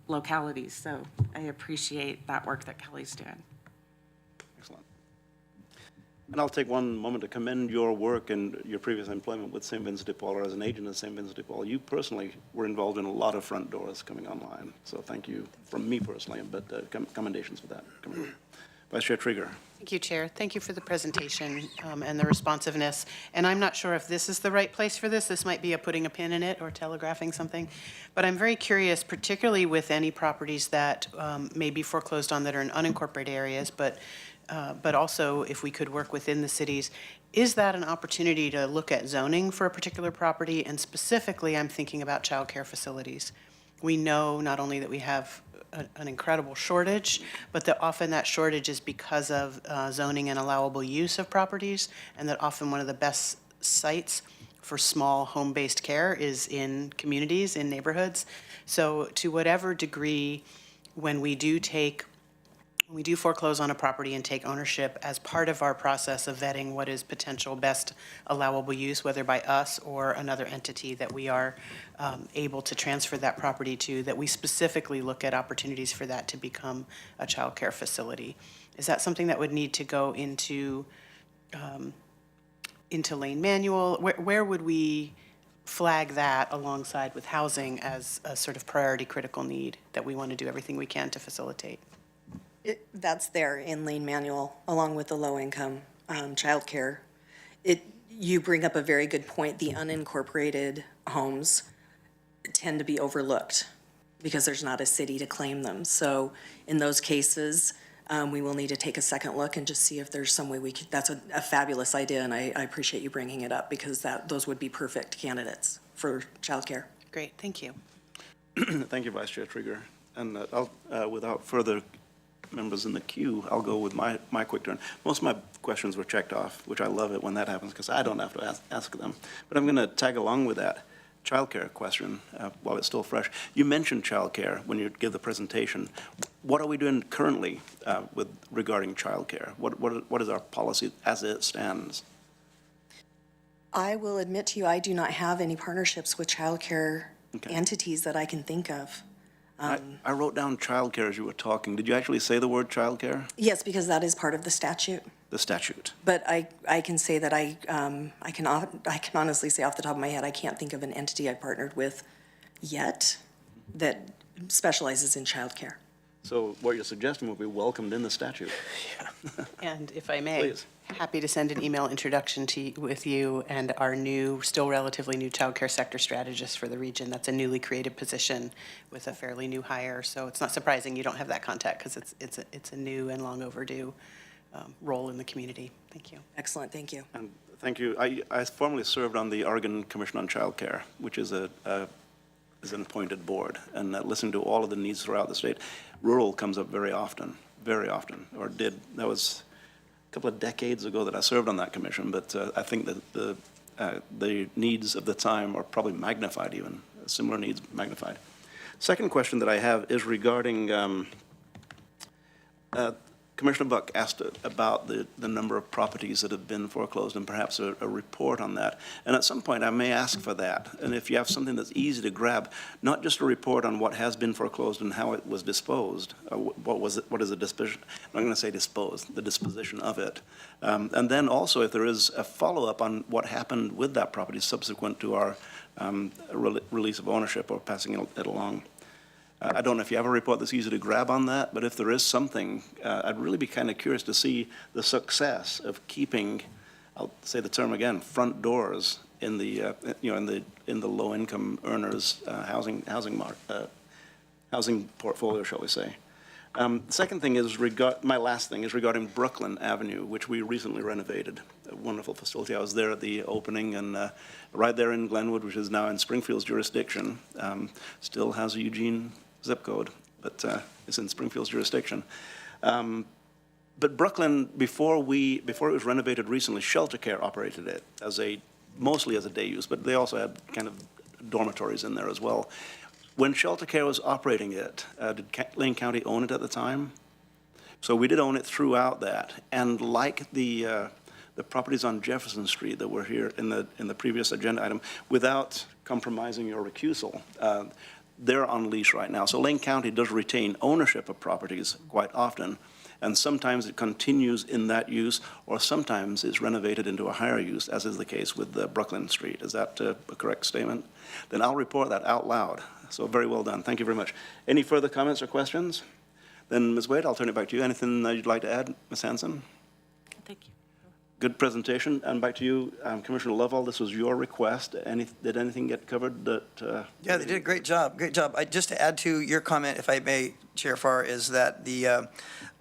localities. So I appreciate that work that Kelly's doing. Excellent. And I'll take one moment to commend your work and your previous employment with St. Vincent de Paul, or as an agent of St. Vincent de Paul. You personally were involved in a lot of front doors coming online. So thank you from me personally, but commendations for that. Vice Chair Trieger. Thank you, Chair. Thank you for the presentation and the responsiveness. And I'm not sure if this is the right place for this. This might be putting a pin in it or telegraphing something. But I'm very curious, particularly with any properties that may be foreclosed on that are in unincorporated areas, but also if we could work within the cities, is that an opportunity to look at zoning for a particular property? And specifically, I'm thinking about childcare facilities. We know not only that we have an incredible shortage, but that often that shortage is because of zoning and allowable use of properties, and that often one of the best sites for small home-based care is in communities, in neighborhoods. So to whatever degree, when we do foreclose on a property and take ownership, as part of our process of vetting what is potential best allowable use, whether by us or another entity that we are able to transfer that property to, that we specifically look at opportunities for that to become a child care facility. Is that something that would need to go into lane manual? Where would we flag that alongside with housing as a sort of priority critical need that we want to do everything we can to facilitate? That's there in lane manual, along with the low-income childcare. You bring up a very good point. The unincorporated homes tend to be overlooked because there's not a city to claim them. So in those cases, we will need to take a second look and just see if there's some way we could. That's a fabulous idea, and I appreciate you bringing it up, because those would be perfect candidates for childcare. Great, thank you. Thank you, Vice Chair Trieger. And without further members in the queue, I'll go with my quick turn. Most of my questions were checked off, which I love it when that happens because I don't have to ask them. But I'm going to tag along with that childcare question while it's still fresh. You mentioned childcare when you give the presentation. What are we doing currently regarding childcare? What is our policy as it stands? I will admit to you, I do not have any partnerships with childcare entities that I can think of. I wrote down childcare as you were talking. Did you actually say the word childcare? Yes, because that is part of the statute. The statute. But I can say that I can honestly say off the top of my head, I can't think of an entity I partnered with yet that specializes in childcare. So what you're suggesting will be welcomed in the statute. And if I may, Please. happy to send an email introduction with you and our new, still relatively new childcare sector strategist for the region. That's a newly created position with a fairly new hire. So it's not surprising you don't have that contact because it's a new and long overdue role in the community. Thank you. Excellent, thank you. And thank you. I formerly served on the Oregon Commission on Child Care, which is an appointed board, and listened to all of the needs throughout the state. Rural comes up very often, or did. That was a couple of decades ago that I served on that commission, but I think that the needs of the time are probably magnified even, similar needs magnified. Second question that I have is regarding Commissioner Buck asked about the number of properties that have been foreclosed and perhaps a report on that. And at some point, I may ask for that. And if you have something that's easy to grab, not just a report on what has been foreclosed and how it was disposed, what is the disposition, I'm going to say disposed, the disposition of it. And then also if there is a follow-up on what happened with that property subsequent to our release of ownership or passing it along. I don't know if you have a report that's easy to grab on that, but if there is something, I'd really be kind of curious to see the success of keeping, I'll say the term again, front doors in the in the low-income earners housing portfolio, shall we say. The second thing is my last thing is regarding Brooklyn Avenue, which we recently renovated. A wonderful facility. I was there at the opening, and right there in Glenwood, which is now in Springfield's jurisdiction, still has a Eugene zip code, but it's in Springfield's jurisdiction. But Brooklyn, before it was renovated recently, Shelter Care operated it mostly as a day use, but they also had kind of dormitories in there as well. When Shelter Care was operating it, did Lane County own it at the time? So we did own it throughout that, and like the properties on Jefferson Street that were here in the previous agenda item, without compromising your recusal, they're on lease right now. So Lane County does retain ownership of properties quite often, and sometimes it continues in that use, or sometimes it's renovated into a higher use, as is the case with Brooklyn Street. Is that a correct statement? Then I'll report that out loud. So very well done. Thank you very much. Any further comments or questions? Then, Ms. Wade, I'll turn it back to you. Anything you'd like to add, Ms. Hanson? Thank you. Good presentation. And back to you, Commissioner Lovell. This was your request. Did anything get covered that? Yeah, they did a great job, great job. Just to add to your comment, if I may, Chair Farr, is that the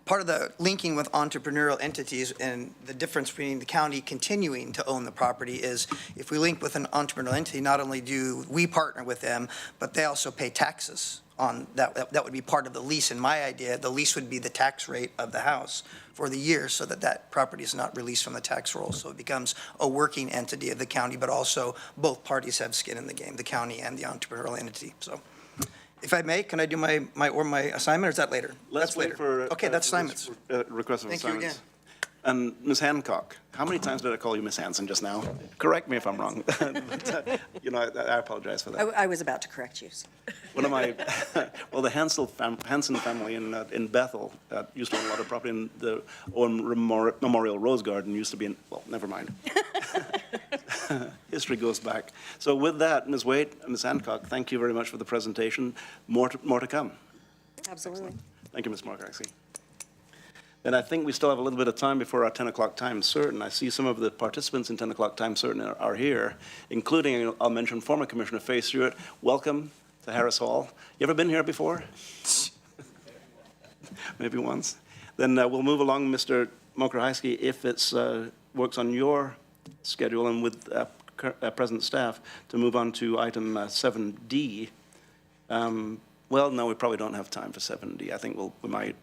part of the linking with entrepreneurial entities and the difference between the county continuing to own the property is if we link with an entrepreneurial entity, not only do we partner with them, but they also pay taxes on that. That would be part of the lease. In my idea, the lease would be the tax rate of the house for the year so that property is not released from the tax roll. So it becomes a working entity of the county, but also both parties have skin in the game, the county and the entrepreneurial entity. So if I may, can I do my assignment, or is that later? Let's wait for. Okay, that's assignments. Request of Thank you assignments. again. And Ms. Hancock, how many times did I call you Ms. Hanson just now? Correct me if I'm wrong. But, I apologize for that. I was about to correct you. So. One of my, well, the Hanson family in Bethel used to own a lot of property, and the Owen Memorial Rose Garden used to be in, well, never mind. History goes back. So with that, Ms. Wade, Ms. Hancock, thank you very much for the presentation. More to come. Absolutely. Thank you, Ms. Marcoxie. And I think we still have a little bit of time before our 10 o'clock time certain. I see some of the participants in 10 o'clock time certain are here, including, I'll mention, former Commissioner Faye Stewart. Welcome to Harris Hall. You ever been here before? Maybe once. Then we'll move along, Mr. Mokrahysky, if it works on your schedule and with present staff, to move on to item 7D. Well, no, we probably don't have time for 7D. I think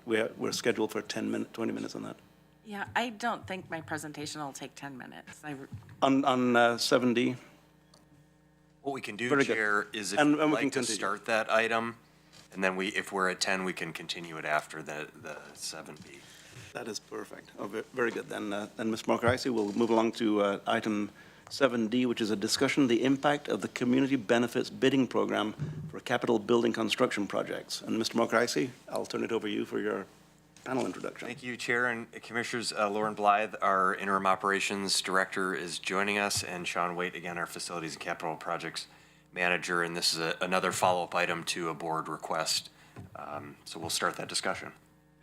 we're scheduled for 20 minutes on that. Yeah, I don't think my presentation will take 10 minutes. On 7D? What we can do, Very good. Chair, is if And you'd we can like to continue. start that item, and then if we're at 10, we can continue it after the 7B. That is perfect. Oh, very good. Then Ms. Markreisi, we'll move along to item 7D, which is a discussion of the impact of the Community Benefits Bidding Program for capital building construction projects. And Mr. Markreisi, I'll turn it over to you for your panel introduction. Thank you, Chair and Commissioners. Lauren Blythe, our Interim Operations Director, is joining us, and Sean Waite, again, our Facilities and Capital Projects Manager. And this is another follow-up item to a board request. So we'll start that discussion.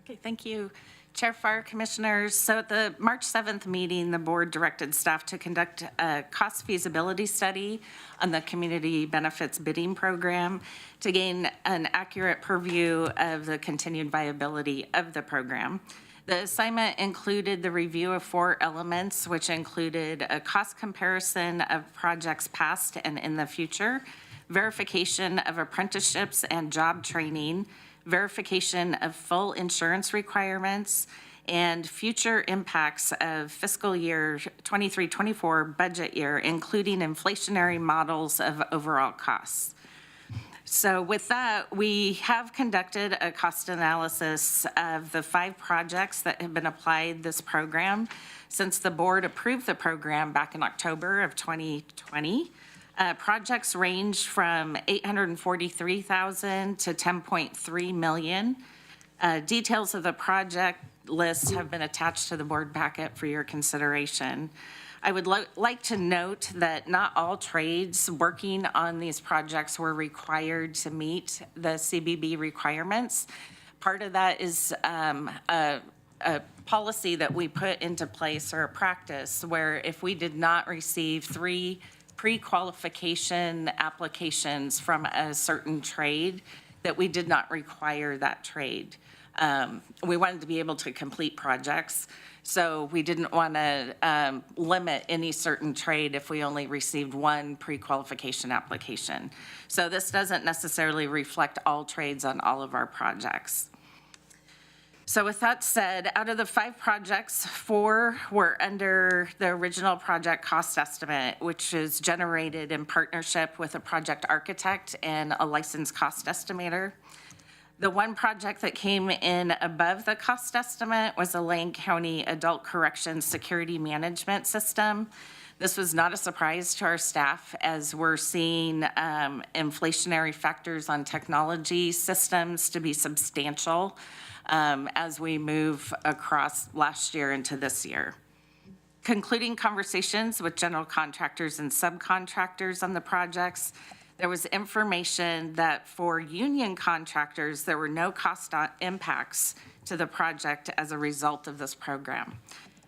Okay, thank you. Chair, Fire Commissioners, so at the March 7th meeting, the board directed staff to conduct a cost feasibility study on the Community Benefits Bidding Program to gain an accurate purview of the continued viability of the program. The assignment included the review of 4 elements, which included a cost comparison of projects past and in the future, verification of apprenticeships and job training, verification of full insurance requirements, and future impacts of fiscal year 23-24 budget year, including inflationary models of overall costs. So with that, we have conducted a cost analysis of the 5 projects that have been applied this program since the board approved the program back in October of 2020. Projects range from $843,000 to $10.3 million. Details of the project list have been attached to the board packet for your consideration. I would like to note that not all trades working on these projects were required to meet the CBB requirements. Part of that is a policy that we put into place, or a practice, where if we did not receive 3 pre-qualification applications from a certain trade, that we did not require that trade. We wanted to be able to complete projects, so we didn't want to limit any certain trade if we only received 1 pre-qualification application. So this doesn't necessarily reflect all trades on all of our projects. So with that said, out of the 5 projects, 4 were under the original project cost estimate, which is generated in partnership with a project architect and a licensed cost estimator. The 1 project that came in above the cost estimate was the Lane County Adult Corrections Security Management System. This was not a surprise to our staff, as we're seeing inflationary factors on technology systems to be substantial as we move across last year into this year. Concluding conversations with general contractors and subcontractors on the projects, there was information that for union contractors, there were no cost impacts to the project as a result of this program.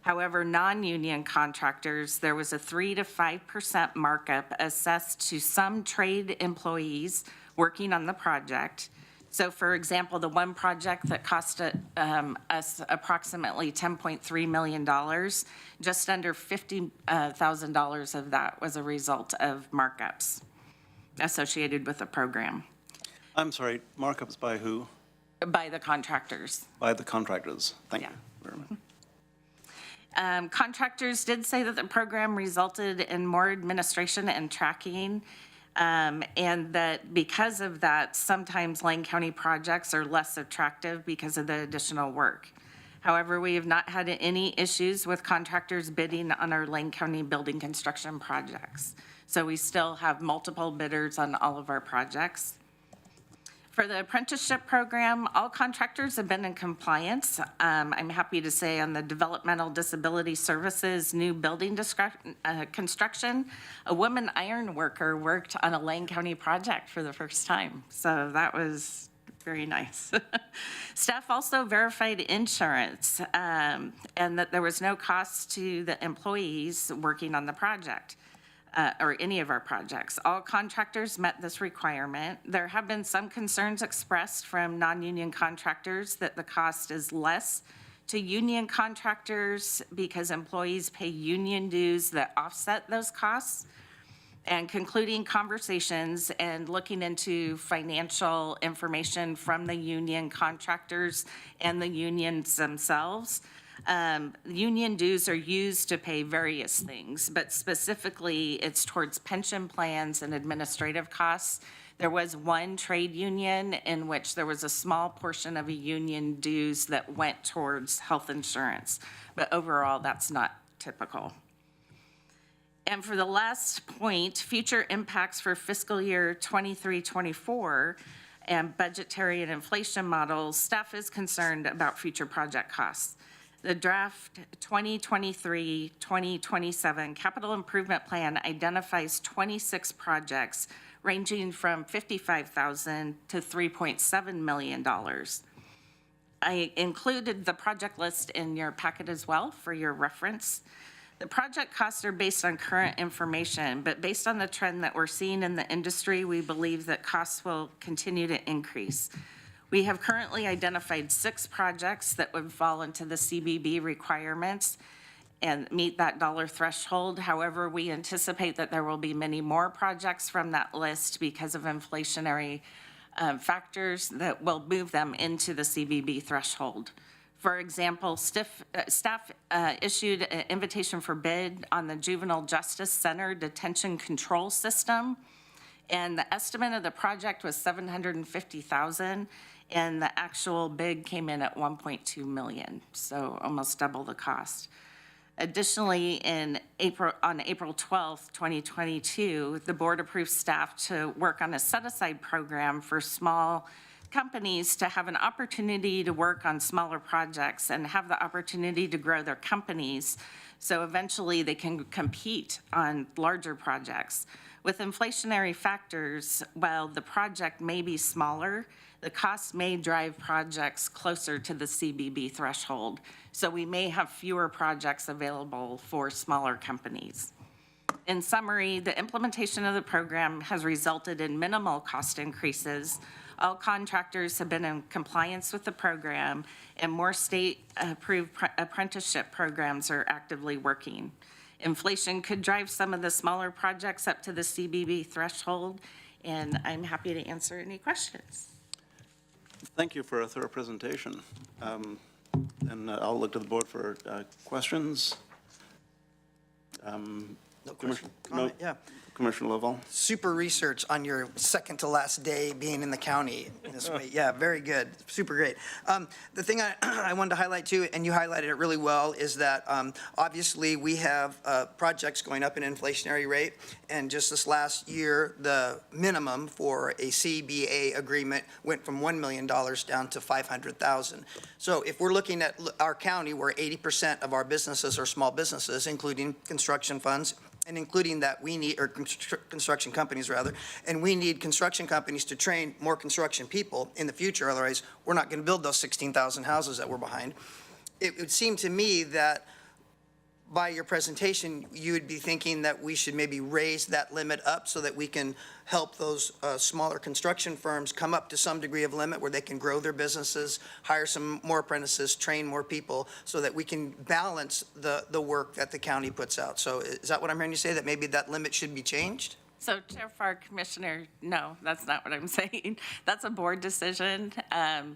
However, non-union contractors, there was a 3 to 5% markup assessed to some trade employees working on the project. So for example, the 1 project that cost us approximately $10.3 million, just under $50,000 of that was a result of markups associated with the program. I'm sorry, markups by who? By the contractors. By the contractors. Thank you Yeah. very much. Contractors did say that the program resulted in more administration and tracking, and that because of that, sometimes Lane County projects are less attractive because of the additional work. However, we have not had any issues with contractors bidding on our Lane County building construction projects. So we still have multiple bidders on all of our projects. For the apprenticeship program, all contractors have been in compliance. I'm happy to say on the Developmental Disability Services new building construction, a woman iron worker worked on a Lane County project for the first time. So that was very nice. Staff also verified insurance and that there was no cost to the employees working on the project. Or any of our projects. All contractors met this requirement. There have been some concerns expressed from non-union contractors that the cost is less to union contractors because employees pay union dues that offset those costs. and concluding conversations and looking into financial information from the union contractors and the unions themselves. Union dues are used to pay various things, but specifically it's towards pension plans and administrative costs. There was one trade union in which there was a small portion of a union dues that went towards health insurance, but overall that's not typical. And for the last point, future impacts for fiscal year 23-24 and budgetary and inflation models, staff is concerned about future project costs. The draft 2023-2027 capital improvement plan identifies 26 projects ranging from $55,000 to $3.7 million. I included the project list in your packet as well for your reference. The project costs are based on current information, but based on the trend that we're seeing in the industry, we believe that costs will continue to increase. We have currently identified 6 projects that would fall into the CBB requirements and meet that dollar threshold. However, we anticipate that there will be many more projects from that list because of inflationary factors that will move them into the CBB threshold. For example, staff issued an invitation for bid on the Juvenile Justice Center Detention Control System, and the estimate of the project was $750,000, and the actual bid came in at $1.2 million, so almost double the cost. Additionally, on April 12th, 2022, the board approved staff to work on a set-aside program for small companies to have an opportunity to work on smaller projects and have the opportunity to grow their companies, so eventually they can compete on larger projects. With inflationary factors, while the project may be smaller, the cost may drive projects closer to the CBB threshold. So we may have fewer projects available for smaller companies. In summary, the implementation of the program has resulted in minimal cost increases. All contractors have been in compliance with the program, and more state-approved apprenticeship programs are actively working. Inflation could drive some of the smaller projects up to the CBB threshold, and I'm happy to answer any questions. Thank you for a thorough presentation. And I'll look to the board for questions. No question. No, Yeah. Commissioner Lovell. Super research on your second to last day being in the county in this way. Yeah, very good. Super great. The thing I wanted to highlight too, and you highlighted it really well, is that obviously we have projects going up in inflationary rate. And just this last year, the minimum for a CBA agreement went from $1 million down to $500,000. So if we're looking at our county, where 80% of our businesses are small businesses, including construction funds, and including that we need, or construction companies rather, and we need construction companies to train more construction people in the future, otherwise we're not going to build those 16,000 houses that we're behind. It would seem to me that by your presentation, you would be thinking that we should maybe raise that limit up so that we can help those smaller construction firms come up to some degree of limit where they can grow their businesses, hire some more apprentices, train more people, so that we can balance the work that the county puts out. So is that what I'm hearing you say, that maybe that limit should be changed? So Chair Farr, Commissioner, no, that's not what I'm saying. That's a board decision.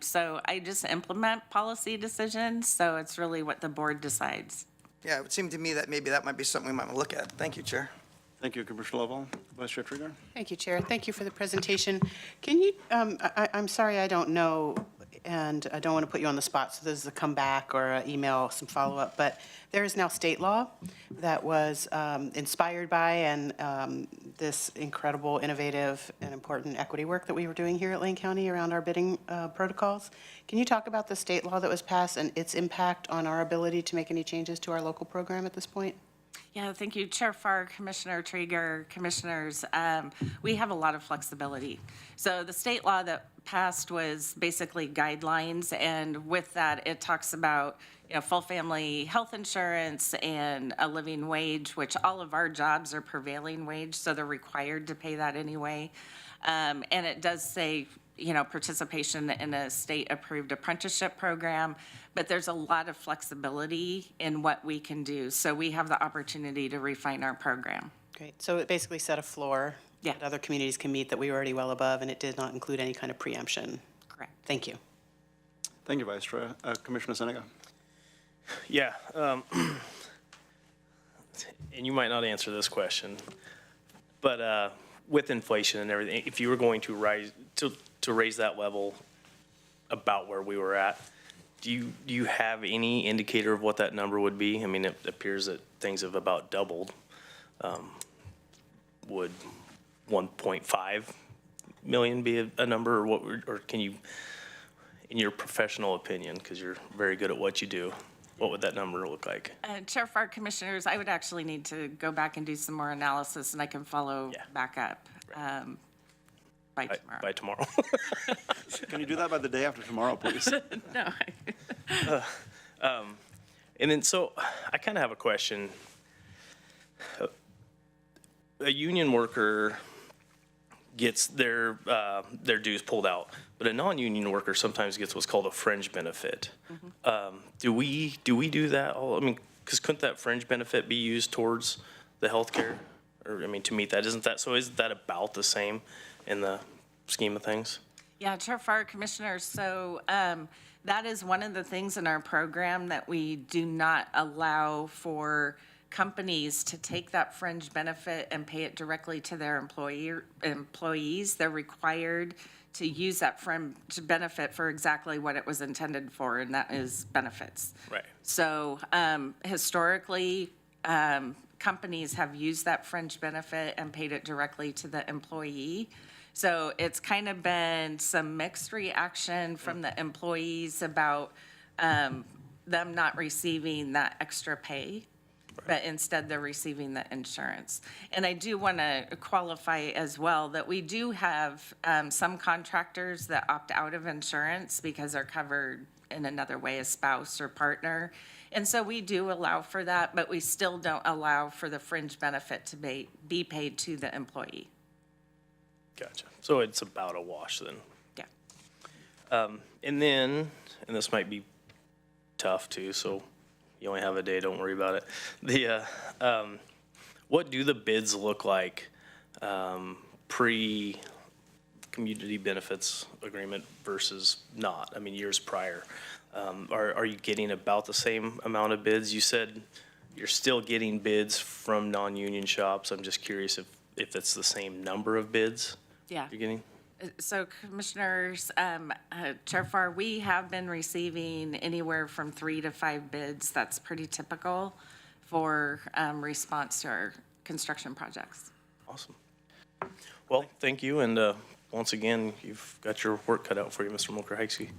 So I just implement policy decisions, so it's really what the board decides. Yeah, it would seem to me that maybe that might be something we might want to look at. Thank you, Chair. Thank you, Commissioner Lovell. Vice Chair Trieger. Thank you, Chair. Thank you for the presentation. Can you, I'm sorry I don't know, and I don't want to put you on the spot, so this is a comeback or an email, some follow-up, but there is now state law that was inspired by and this incredible, innovative, and important equity work that we were doing here at Lane County around our bidding protocols. Can you talk about the state law that was passed and its impact on our ability to make any changes to our local program at this point? Yeah, thank you, Chair Farr, Commissioner Trieger, Commissioners. We have a lot of flexibility. So the state law that passed was basically guidelines, and with that, it talks about full family health insurance and a living wage, which all of our jobs are prevailing wage, so they're required to pay that anyway. And it does say participation in a state-approved apprenticeship program, but there's a lot of flexibility in what we can do. So we have the opportunity to refine our program. Great. So it basically set a floor Yeah. that other communities can meet that we were already well above, and it did not include any kind of preemption. Correct. Thank you. Thank you, Vice Chair. Commissioner Seneca. Yeah, and you might not answer this question, but with inflation and everything, if you were going to raise that level about where we were at, do you have any indicator of what that number would be? I mean, it appears that things have about doubled. Would 1.5 million be a number, or what? Or can you, in your professional opinion, because you're very good at what you do, what would that number look like? Chair Farr, Commissioners, I would actually need to go back and do some more analysis, and I can follow Yeah. back up by tomorrow. By tomorrow. Can you do that by the day after tomorrow, please? No, And then, so I kind of have a question. A union worker gets their dues pulled out, but a non-union worker sometimes gets what's called a fringe benefit. Do we do that? I mean, because couldn't that fringe benefit be used towards the healthcare? Or, I mean, to meet that, isn't that about the same in the scheme of things? Yeah, Chair Farr, Commissioners, so that is one of the things in our program that we do not allow for companies to take that fringe benefit and pay it directly to their employees. They're required to use that fringe benefit for exactly what it was intended for, and that is benefits. Right. So historically, companies have used that fringe benefit and paid it directly to the employee. So it's kind of been some mixed reaction from the employees about them not receiving that extra pay, but instead they're receiving the insurance. And I do want to qualify as well that we do have some contractors that opt out of insurance because they're covered in another way, a spouse or partner. And so we do allow for that, but we still don't allow for the fringe benefit to be paid to the employee. Gotcha. So it's about a wash then. Yeah. And then, and this might be tough too, so you only have a day, don't worry about it. What do the bids look like pre-community benefits agreement versus not? I mean, years prior. Are you getting about the same amount of bids? You said you're still getting bids from non-union shops. I'm just curious if it's the same number of bids Yeah. you're getting? So Commissioners, Chair Farr, we have been receiving anywhere from 3 to 5 bids. That's pretty typical for response to our construction projects. Awesome. Well, thank you, and once again, you've got your work cut out for you, Mr. Mulcahy.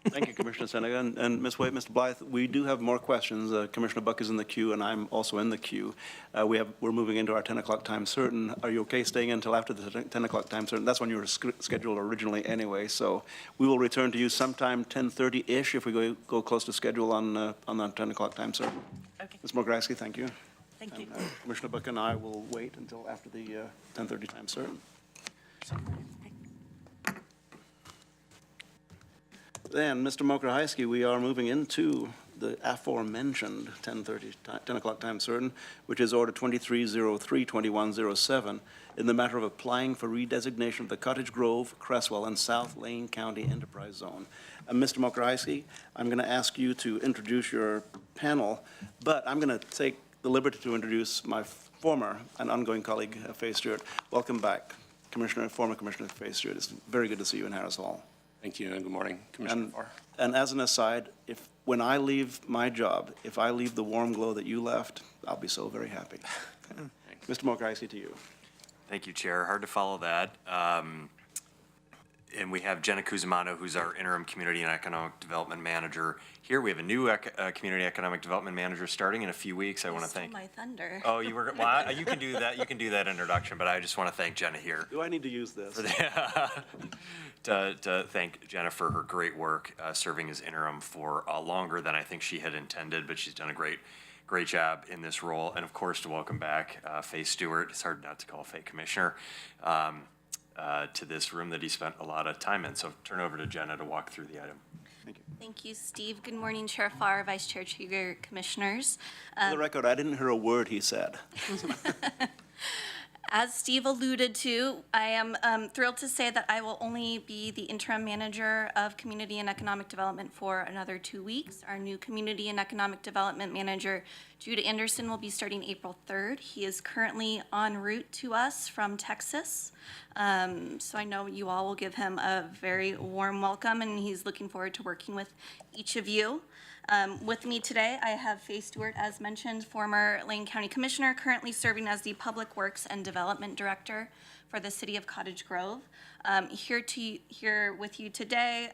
Thank you, Commissioner Seneca. And Ms. White, Mr. Blythe, we do have more questions. Commissioner Buck is in the queue, and I'm also in the queue. We're moving into our 10 o'clock time certain. Are you okay staying until after the 10 o'clock time certain? That's when you were scheduled originally anyway. So we will return to you sometime 10:30-ish if we go close to schedule on the 10 o'clock time certain. Okay. Ms. Mulcahy, thank you. Thank you. And, Commissioner Buck and I will wait until after the 10:30 time certain. Then, Mr. Mokrahysky, we are moving into the aforementioned 10 o'clock time certain, which is Order 2303-2107, in the matter of applying for redesignation of the Cottage Grove, Cresswell, and South Lane County Enterprise Zone. Mr. Mokrahysky, I'm going to ask you to introduce your panel, but I'm going to take the liberty to introduce my former and ongoing colleague, Faye Stewart. Welcome back, former Commissioner Faye Stewart. It's very good to see you in Harris Hall. Thank you, and good morning, Commissioner Farr. And as an aside, when I leave my job, if I leave the warm glow that you left, I'll be so very happy. Mr. Mokrahysky, to you. Thank you, Chair. Hard to follow that. And we have Jenna Cusimano, who's our interim Community and Economic Development Manager here. We have a new Community Economic Development Manager starting in a few weeks. I want to thank. My thunder. Oh, you were, well, you can do that. You can do that introduction, but I just want to thank Jenna here. Do I need to use this? To thank Jenna for her great work serving as interim for longer than I think she had intended, but she's done a great job in this role. And of course, to welcome back Faye Stewart. It's hard not to call Faye Commissioner. To this room that he spent a lot of time in. So turn over to Jenna to walk through the item. Thank you. Thank you, Steve. Good morning, Chair Farr, Vice Chair Trieger, Commissioners. For the record, I didn't hear a word he said. As Steve alluded to, I am thrilled to say that I will only be the interim manager of Community and Economic Development for another 2 weeks. Our new Community and Economic Development Manager, Jude Anderson, will be starting April 3rd. He is currently en route to us from Texas. So I know you all will give him a very warm welcome, and he's looking forward to working with each of you. With me today, I have Faye Stewart, as mentioned, former Lane County Commissioner, currently serving as the Public Works and Development Director for the City of Cottage Grove. Here with you today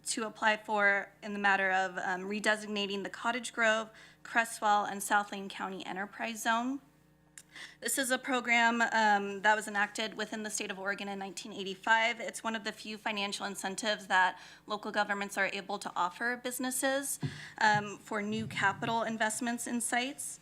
to apply for in the matter of redesignating the Cottage Grove, Crestwell, and South Lane County Enterprise Zone. This is a program that was enacted within the state of Oregon in 1985. It's one of the few financial incentives that local governments are able to offer businesses for new capital investments in sites.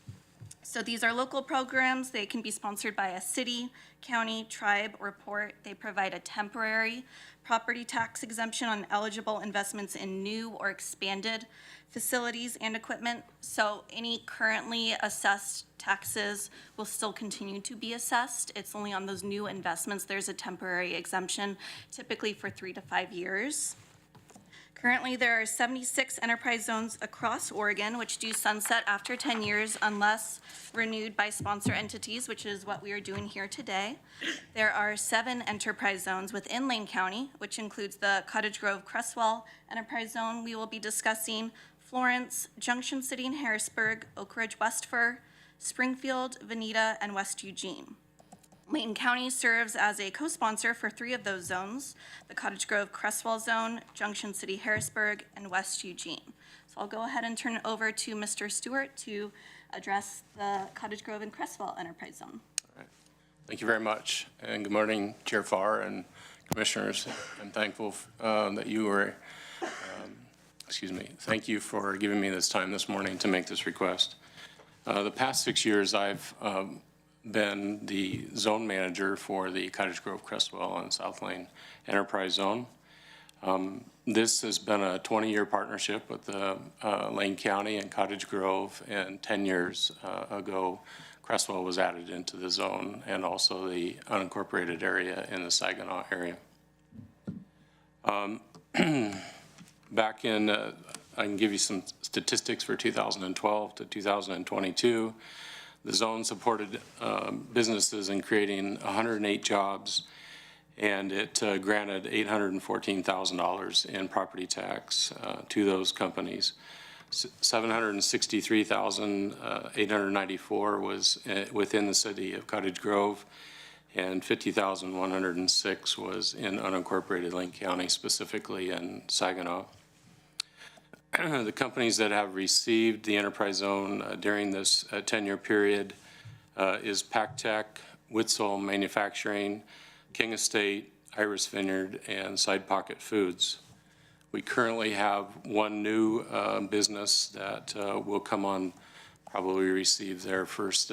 So these are local programs. They can be sponsored by a city, county, tribe, or port. They provide a temporary property tax exemption on eligible investments in new or expanded facilities and equipment. So any currently assessed taxes will still continue to be assessed. It's only on those new investments there's a temporary exemption, typically for 3 to 5 years. Currently, there are 76 enterprise zones across Oregon, which do sunset after 10 years unless renewed by sponsor entities, which is what we are doing here today. There are 7 enterprise zones within Lane County, which includes the Cottage Grove Crestwell Enterprise Zone we will be discussing, Florence, Junction City and Harrisburg, Oak Ridge, West Fir, Springfield, Veneta, and West Eugene. Layton County serves as a co-sponsor for 3 of those zones, the Cottage Grove Crestwell Zone, Junction City Harrisburg, and West Eugene. So I'll go ahead and turn it over to Mr. Stewart to address the Cottage Grove and Crestwell Enterprise Zone. All right. Thank you very much, and good morning, Chair Farr and Commissioners. I'm thankful that you were, thank you for giving me this time this morning to make this request. The past 6 years, I've been the zone manager for the Cottage Grove, Crestwell, and South Lane Enterprise Zone. This has been a 20-year partnership with Lane County and Cottage Grove, and 10 years ago, Crestwell was added into the zone, and also the unincorporated area in the Saginaw area. Back in, I can give you some statistics for 2012 to 2022. The zone supported businesses in creating 108 jobs, and it granted $814,000 in property tax to those companies. 763,894 was within the city of Cottage Grove, and 50,106 was in unincorporated Lane County, specifically in Saginaw. The companies that have received the enterprise zone during this 10-year period is PacTech, Witzel Manufacturing, King Estate, Iris Vineyard, and Side Pocket Foods. We currently have one new business that will come on, probably receive their first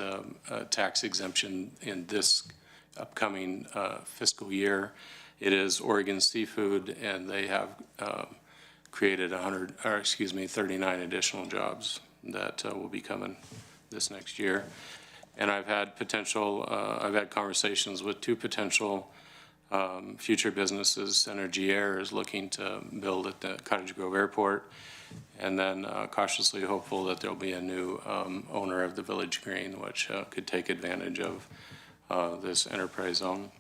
tax exemption in this upcoming fiscal year. It is Oregon Seafood, and they have created 39 additional jobs that will be coming this next year. And I've had conversations with 2 potential future businesses. Synergy Air is looking to build at the Cottage Grove Airport, and then cautiously hopeful that there'll be a new owner of the Village Green, which could take advantage of this enterprise zone.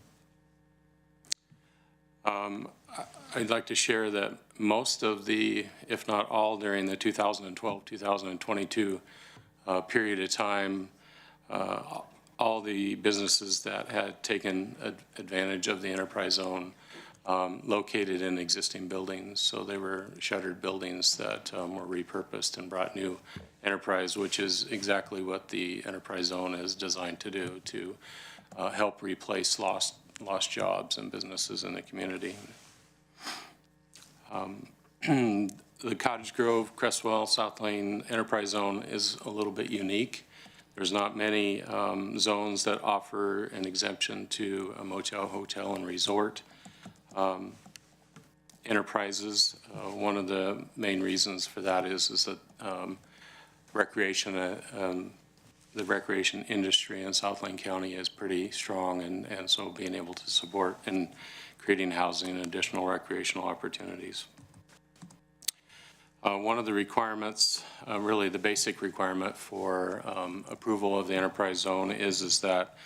I'd like to share that most of the, if not all, during the 2012-2022 period of time, all the businesses that had taken advantage of the enterprise zone located in existing buildings. So they were shuttered buildings that were repurposed and brought new enterprise, which is exactly what the enterprise zone is designed to do, to help replace lost jobs and businesses in the community. The Cottage Grove, Crestwell, South Lane Enterprise Zone is a little bit unique. There's not many zones that offer an exemption to a motel, hotel, and resort. enterprises. One of the main reasons for that is that the recreation industry in South Lane County is pretty strong, and so being able to support and creating housing and additional recreational opportunities. One of the requirements, really the basic requirement for approval of the enterprise zone is that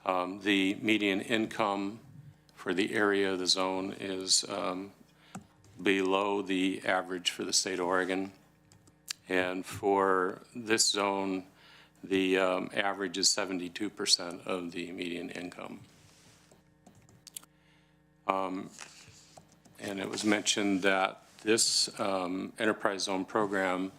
the median income for the area of the zone is below the average for the state of Oregon. And for this zone, the average is 72% of the median income. And it was mentioned that this enterprise zone program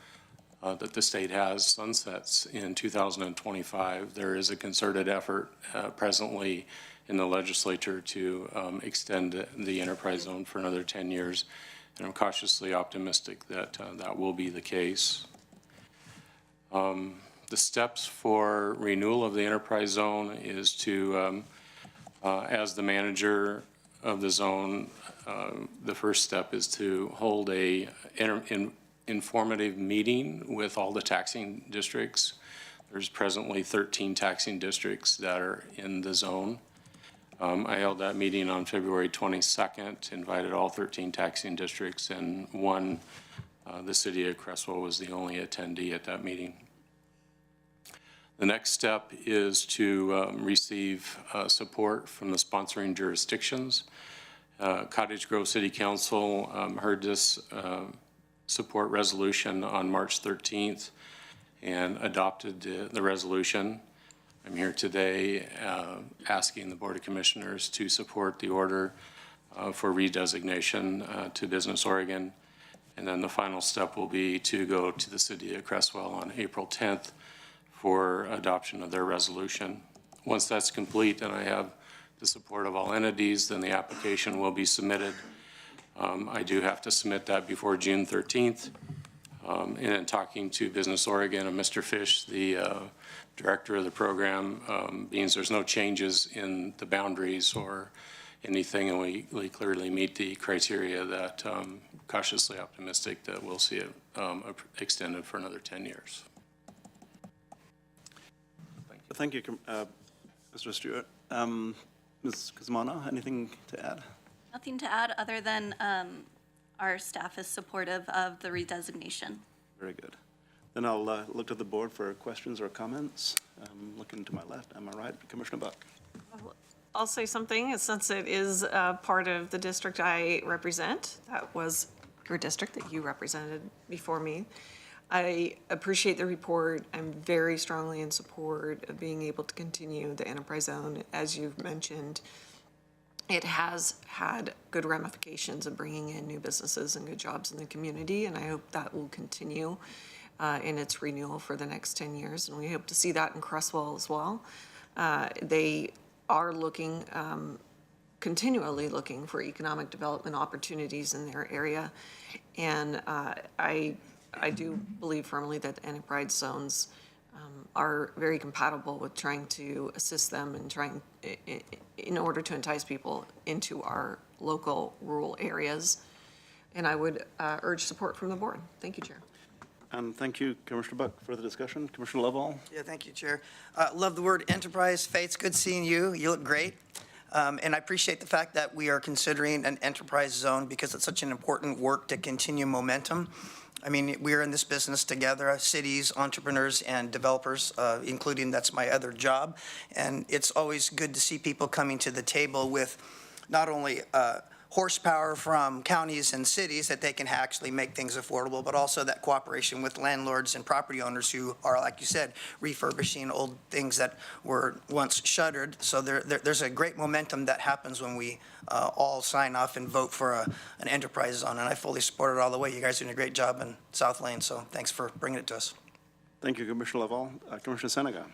that the state has sunsets in 2025. There is a concerted effort presently in the legislature to extend the enterprise zone for another 10 years. And I'm cautiously optimistic that that will be the case. The steps for renewal of the enterprise zone is to, as the manager of the zone, the first step is to hold a informative meeting with all the taxing districts. There's presently 13 taxing districts that are in the zone. I held that meeting on February 22nd, invited all 13 taxing districts, and the city of Cresswell was the only attendee at that meeting. The next step is to receive support from the sponsoring jurisdictions. Cottage Grove City Council heard this support resolution on March 13th and adopted the resolution. I'm here today asking the Board of Commissioners to support the order for redesignation to Business Oregon. And then the final step will be to go to the city of Cresswell on April 10th for adoption of their resolution. Once that's complete and I have the support of all entities, then the application will be submitted. I do have to submit that before June 13th. And in talking to Business Oregon and Mr. Fish, the director of the program, means there's no changes in the boundaries or anything, and we clearly meet the criteria that cautiously optimistic that we'll see it extended for another 10 years. Thank you, Mr. Stewart. Ms. Kuzmana, anything to add? Nothing to add other than our staff is supportive of the redesignation. Very good. Then I'll look to the board for questions or comments. Looking to my left, am I right? Commissioner Buck. I'll say something, since it is part of the district I represent. That was your district that you represented before me. I appreciate the report. I'm very strongly in support of being able to continue the enterprise zone. As you've mentioned, it has had good ramifications of bringing in new businesses and good jobs in the community, and I hope that will continue in its renewal for the next 10 years, and we hope to see that in Cresswell as well. They are looking, continually looking for economic development opportunities in their area, and I do believe firmly that enterprise zones are very compatible with trying to assist them and trying in order to entice people into our local rural areas. And I would urge support from the board. Thank you, Chair. And thank you, Commissioner Buck. Further discussion? Commissioner Lovall? Yeah, thank you, Chair. Love the word enterprise. Faye, it's good seeing you. You look great. And I appreciate the fact that we are considering an enterprise zone because it's such an important work to continue momentum. I mean, we're in this business together, cities, entrepreneurs, and developers, including that's my other job. And it's always good to see people coming to the table with not only horsepower from counties and cities that they can actually make things affordable, but also that cooperation with landlords and property owners who are, like you said, refurbishing old things that were once shuttered. So there's a great momentum that happens when we all sign off and vote for an enterprise zone, and I fully support it all the way. You guys are doing a great job in South Lane, so thanks for bringing it to us. Thank you, Commissioner Lovall. Commissioner Seneca.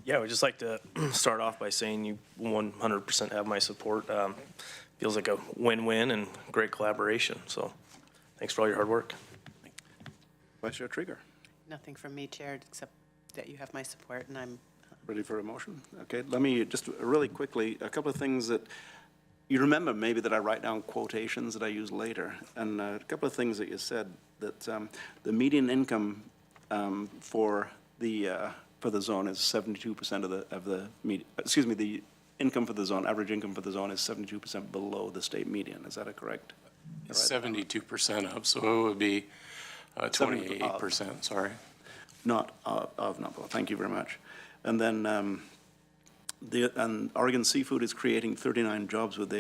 Yeah, I would just like to start off by saying you 100% have my support. Feels like a win-win and great collaboration. So thanks for all your hard work. Vice Chair Trieger. Nothing from me, Chair, except that you have my support, and I'm Ready for a motion? Okay, let me just really quickly, a couple of things that you remember maybe that I write down quotations that I use later. And a couple of things that you said, that the median income for the zone is 72% the income for the zone, average income for the zone is 72% below the state median. Is that correct? 72% of, so it would be 28%, sorry. Not below. Thank you very much. And then and Oregon Seafood is creating 39 jobs with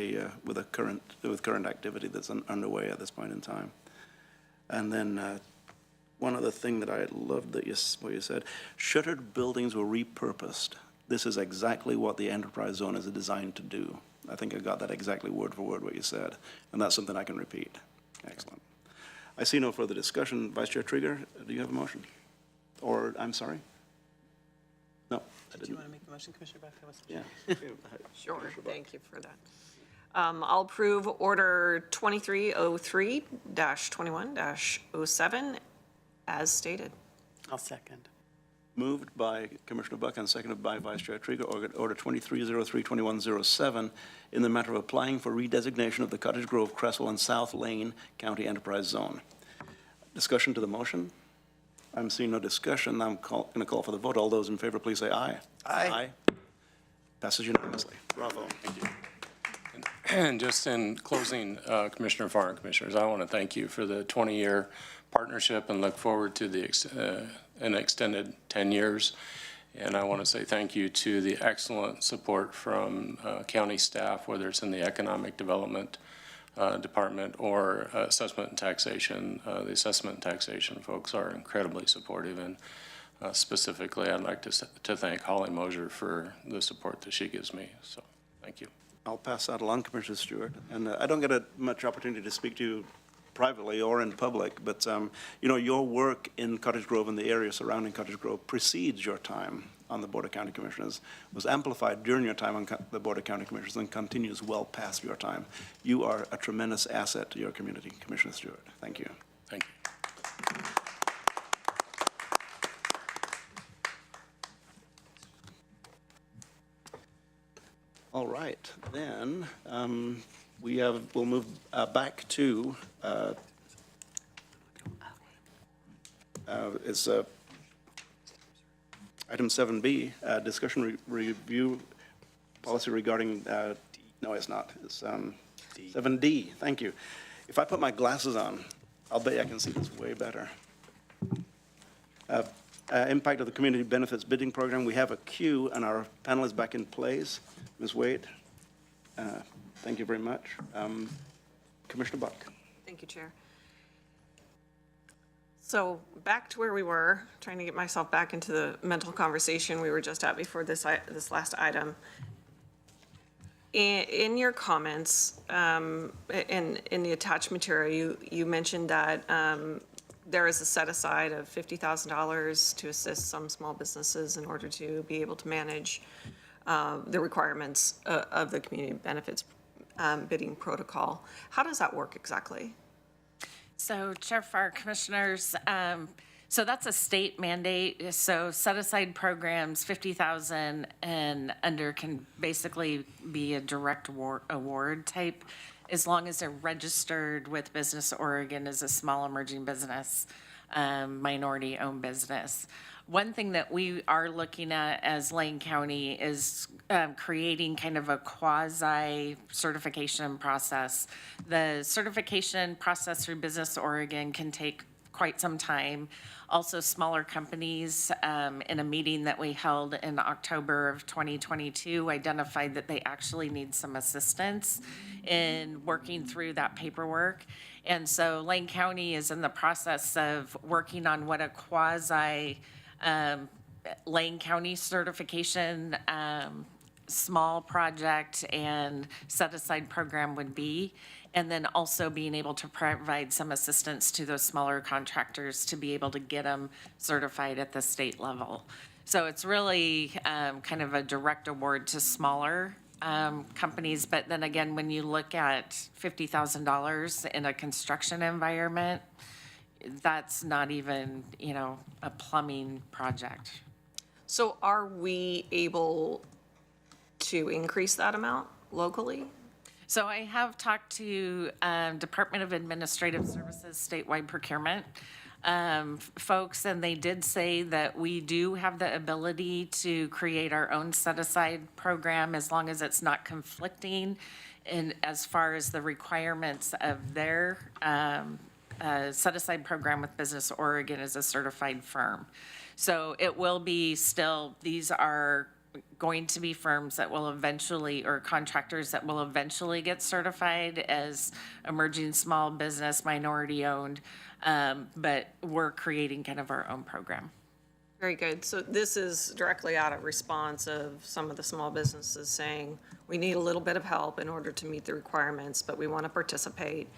current activity that's underway at this point in time. And then one other thing that I loved that what you said, shuttered buildings were repurposed. This is exactly what the enterprise zone is designed to do. I think I got that exactly word for word what you said, and that's something I can repeat. Excellent. I see no further discussion. Vice Chair Trigger, do you have a motion? Or, I'm sorry? No, I didn't. Do you want to make the motion, Commissioner Buck? I wasn't Sure, thank you for that. I'll approve Order 2303-21-07 as stated. I'll second. Moved by Commissioner Buck and seconded by Vice Chair Trigger, Order 2303-2107, in the matter of applying for redesignation of the Cottage Grove, Cresswell, and South Lane County Enterprise Zone. Discussion to the motion? I'm seeing no discussion. I'm going to call for the vote. All those in favor, please say aye. Aye. Passes unanimously. Bravo. Thank you. And just in closing, Commissioner Farr and Commissioners, I want to thank you for the 20-year partnership and look forward to an extended 10 years. And I want to say thank you to the excellent support from county staff, whether it's in the Economic Development Department or Assessment and Taxation. The Assessment and Taxation folks are incredibly supportive, and specifically I'd like to thank Holly Mosier for the support that she gives me. So thank you. I'll pass that along, Commissioner Stewart. And I don't get much opportunity to speak to you privately or in public, but you know, your work in Cottage Grove and the area surrounding Cottage Grove precedes your time on the Board of County Commissioners, was amplified during your time on the Board of County Commissioners, and continues well past your time. You are a tremendous asset to your community, Commissioner Stewart. Thank you. Thank you. All right, then we'll move back to item 7B, discussion review policy regarding, no, it's not. It's 7D, thank you. If I put my glasses on, I'll bet you I can see this way better. Impact of the Community Benefits Bidding Program. We have a queue, and our panel is back in place. Ms. Wade, thank you very much. Commissioner Buck. Thank you, Chair. So back to where we were, trying to get myself back into the mental conversation we were just at before this last item. In your comments, in the attached material, you mentioned that there is a set aside of $50,000 to assist some small businesses in order to be able to manage the requirements of the community benefits bidding protocol. How does that work exactly? So Chair Farr, Commissioners, so that's a state mandate. So set aside programs, 50,000 and under can basically be a direct award type, as long as they're registered with Business Oregon as a small emerging business, minority-owned business. One thing that we are looking at as Lane County is creating kind of a quasi-certification process. The certification process through Business Oregon can take quite some time. Also, smaller companies, in a meeting that we held in October of 2022, identified that they actually need some assistance in working through that paperwork. And so Lane County is in the process of working on what a quasi Lane County certification small project and set-aside program would be, and then also being able to provide some assistance to those smaller contractors to be able to get them certified at the state level. So it's really kind of a direct award to smaller companies, but then again, when you look at $50,000 in a construction environment, that's not even, you know, a plumbing project. So are we able to increase that amount locally? So I have talked to Department of Administrative Services statewide procurement folks, and they did say that we do have the ability to create our own set-aside program as long as it's not conflicting in as far as the requirements of their set-aside program with Business Oregon as a certified firm. So it will be still, these are going to be firms that will eventually, or contractors that will eventually get certified as emerging small business, minority-owned, but we're creating kind of our own program. Very good. So this is directly out of response of some of the small businesses saying, we need a little bit of help in order to meet the requirements, but we want to participate.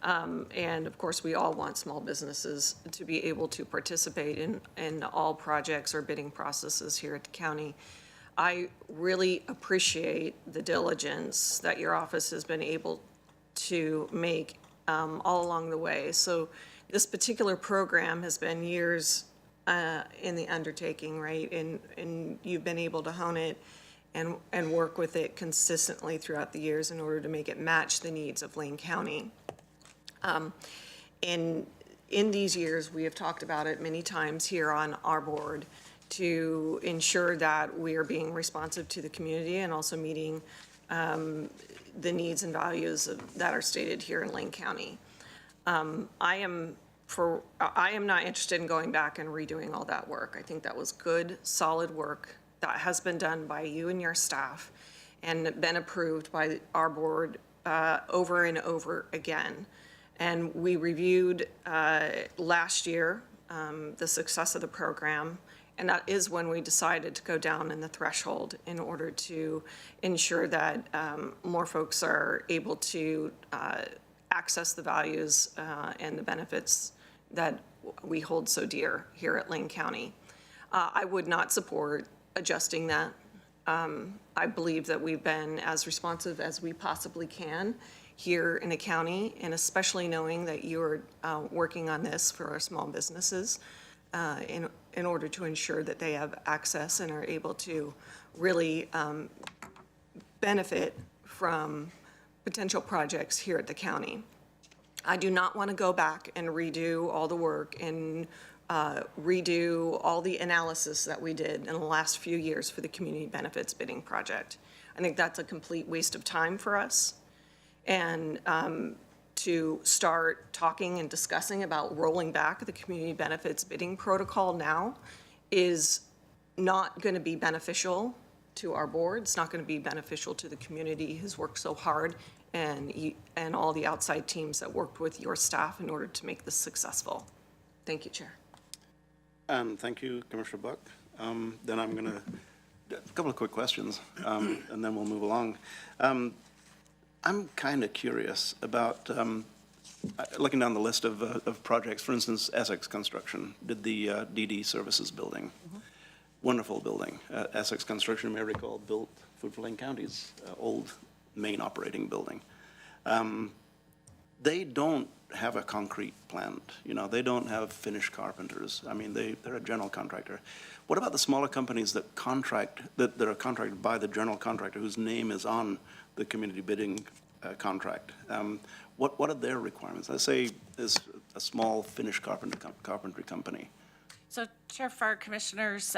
And of course, we all want small businesses to be able to participate in all projects or bidding processes here at the county. I really appreciate the diligence that your office has been able to make all along the way. So this particular program has been years in the undertaking, right? And you've been able to hone it and work with it consistently throughout the years in order to make it match the needs of Lane County. In these years, we have talked about it many times here on our board to ensure that we are being responsive to the community and also meeting the needs and values that are stated here in Lane County. I am not interested in going back and redoing all that work. I think that was good, solid work that has been done by you and your staff and been approved by our board over and over again. And we reviewed last year the success of the program, and that is when we decided to go down in the threshold in order to ensure that more folks are able to access the values and the benefits that we hold so dear here at Lane County. I would not support adjusting that. I believe that we've been as responsive as we possibly can here in the county, and especially knowing that you're working on this for our small businesses in order to ensure that they have access and are able to really benefit from potential projects here at the county. I do not want to go back and redo all the work and redo all the analysis that we did in the last few years for the community benefits bidding project. I think that's a complete waste of time for us. And to start talking and discussing about rolling back the community benefits bidding protocol now is not going to be beneficial to our board. It's not going to be beneficial to the community who's worked so hard and all the outside teams that worked with your staff in order to make this successful. Thank you, Chair. And thank you, Commissioner Buck. Then I'm going to, a couple of quick questions, and then we'll move along. I'm kind of curious about, looking down the list of projects, for instance, Essex Construction did the DD Services building. Wonderful building. Essex Construction, you may recall, built Food for Lane County's old main operating building. They don't have a concrete plant, you know, they don't have finished carpenters. I mean, they're a general contractor. What about the smaller companies that that are contracted by the general contractor whose name is on the community bidding contract? What are their requirements? Let's say there's a small finished carpentry company. So Chair Farr, Commissioners,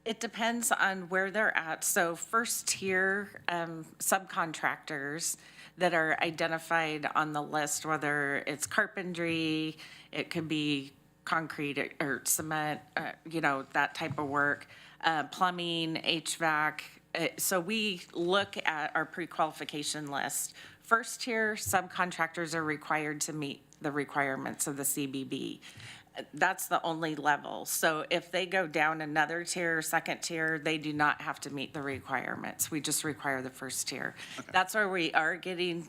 it depends on where they're at. So first tier subcontractors that are identified on the list, whether it's carpentry, it could be concrete or cement, you know, that type of work, plumbing, HVAC. So we look at our pre-qualification list. First tier subcontractors are required to meet the requirements of the CBB. That's the only level. So if they go down another tier, second tier, they do not have to meet the requirements. We just require the first tier. Okay. That's where we are getting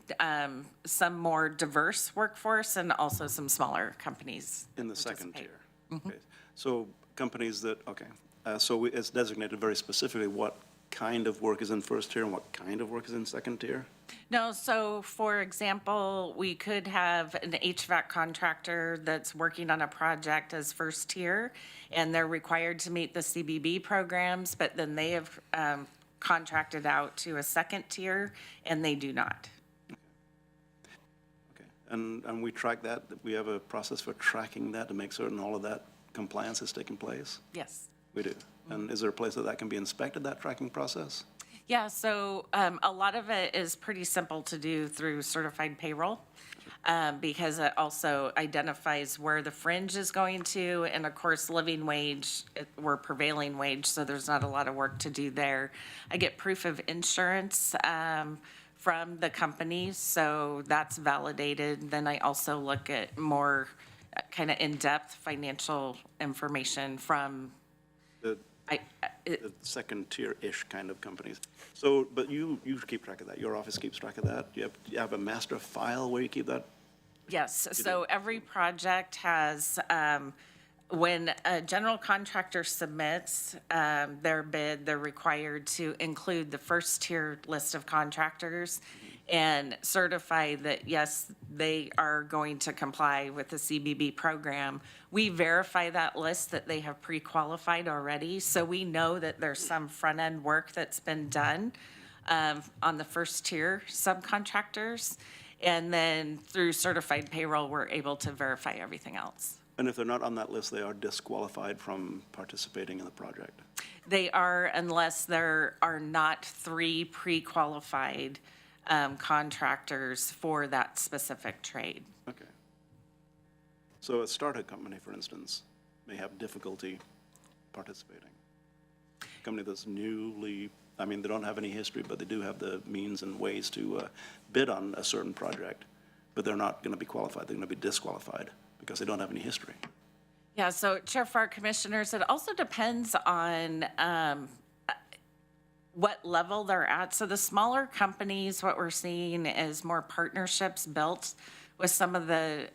some more diverse workforce and also some smaller companies. In the second tier. Mm-hmm. Okay. So companies that, okay. So it's designated very specifically what kind of work is in first tier and what kind of work is in second tier? No, so for example, we could have an HVAC contractor that's working on a project as first tier, and they're required to meet the CBB programs, but then they have contracted out to a second tier, and they do not. Okay. And we track that, we have a process for tracking that to make certain all of that compliance is taking place? Yes. We do. And is there a place that can be inspected, that tracking process? Yeah, so a lot of it is pretty simple to do through certified payroll, because it also identifies where the fringe is going to, and of course, living wage, we're prevailing wage, so there's not a lot of work to do there. I get proof of insurance from the companies, so that's validated. Then I also look at more kind of in-depth financial information from The second tier-ish kind of companies. So, but you keep track of that, your office keeps track of that? Do you have a master file where you keep that? Yes, so every project has, when a general contractor submits their bid, they're required to include the first tier list of contractors and certify that, yes, they are going to comply with the CBB program. We verify that list that they have pre-qualified already, so we know that there's some front-end work that's been done on the first tier subcontractors. And then through certified payroll, we're able to verify everything else. And if they're not on that list, they are disqualified from participating in the project? They are, unless there are not 3 pre-qualified contractors for that specific trade. Okay. So a startup company, for instance, may have difficulty participating. A company that's newly, I mean, they don't have any history, but they do have the means and ways to bid on a certain project, but they're not going to be qualified. They're going to be disqualified because they don't have any history. Yeah, so Chair Farr, Commissioners, it also depends on what level they're at. So the smaller companies, what we're seeing is more partnerships built with some of the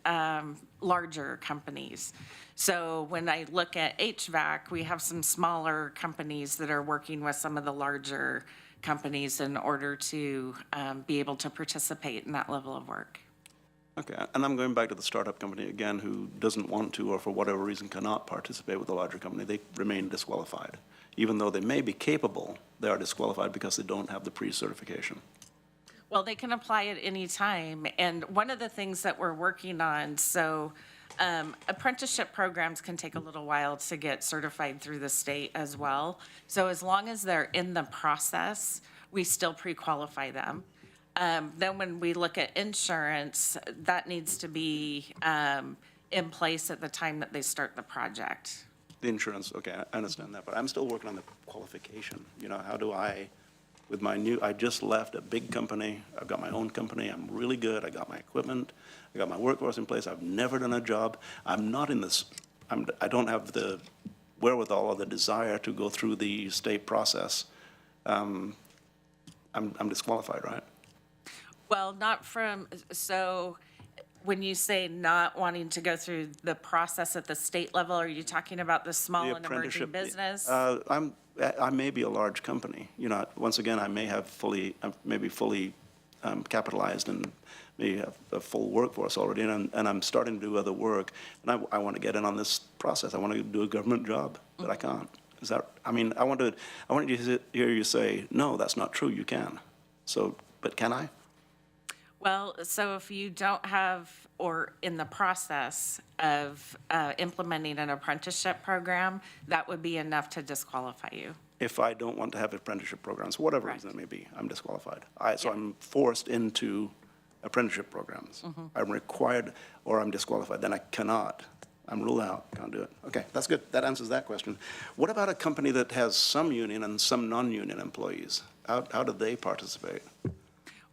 larger companies. So when I look at HVAC, we have some smaller companies that are working with some of the larger companies in order to be able to participate in that level of work. Okay, and I'm going back to the startup company again who doesn't want to or for whatever reason cannot participate with the larger company. They remain disqualified. Even though they may be capable, they are disqualified because they don't have the pre-certification. Well, they can apply at any time. And one of the things that we're working on, so apprenticeship programs can take a little while to get certified through the state as well. So as long as they're in the process, we still pre-qualify them. Then when we look at insurance, that needs to be in place at the time that they start the project. The insurance, okay, I understand that, but I'm still working on the qualification. You know, how do I, with my new, I just left a big company, I've got my own company, I'm really good, I got my equipment, I got my workforce in place, I've never done a job, I'm not in this, I don't have the wherewithal or the desire to go through the state process. I'm disqualified, right? Well, not from, so when you say not wanting to go through the process at the state level, are you talking about the small The and emerging apprenticeship, business? I may be a large company. You know, once again, I may have maybe fully capitalized and maybe have a full workforce already, and I'm starting to do other work, and I want to get in on this process. I want to do a government job, but I can't. Is that, I mean, I want to hear you say, no, that's not true, you can. So, but can I? Well, so if you don't have, or in the process of implementing an apprenticeship program, that would be enough to disqualify you. If I don't want to have apprenticeship programs, whatever reason it may be, I'm disqualified. So I'm forced into apprenticeship programs. I'm required, or I'm disqualified, then I cannot. I'm ruled out, can't do it. Okay, that's good, that answers that question. What about a company that has some union and some non-union employees? How do they participate?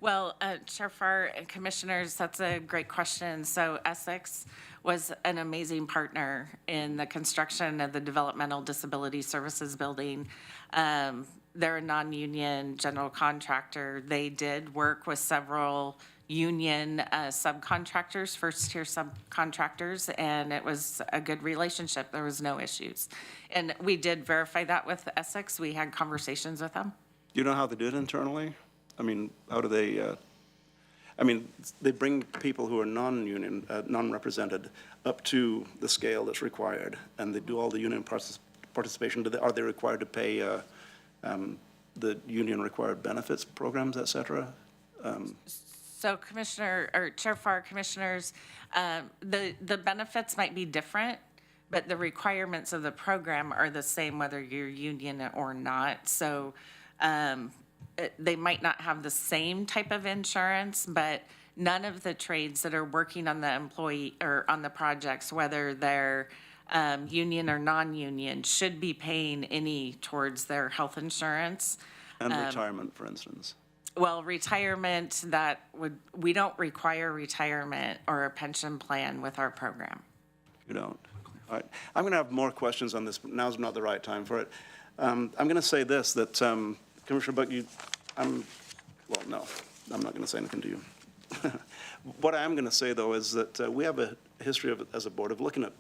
Well, Chair Farr and Commissioners, that's a great question. So Essex was an amazing partner in the construction of the Developmental Disability Services Building. They're a non-union general contractor. They did work with several union subcontractors, first-tier subcontractors, and it was a good relationship. There was no issues. And we did verify that with Essex. We had conversations with them. Do you know how they do it internally? I mean, how do they, they bring people who are non-union, non-represented up to the scale that's required, and they do all the union participation. Are they required to pay the union-required benefits programs, et cetera? So Commissioner, or Chair Farr, Commissioners, the benefits might be different, but the requirements of the program are the same whether you're union or not. So they might not have the same type of insurance, but none of the trades that are working on the employee or on the projects, whether they're union or non-union, should be paying any towards their health insurance. And retirement, for instance? Well, retirement, we don't require retirement or a pension plan with our program. You don't? All right. I'm going to have more questions on this, but now's not the right time for it. I'm going to say this, that Commissioner Buck, well, no, I'm not going to say anything to you. What I am going to say, though, is that we have a history of, as a board, of looking at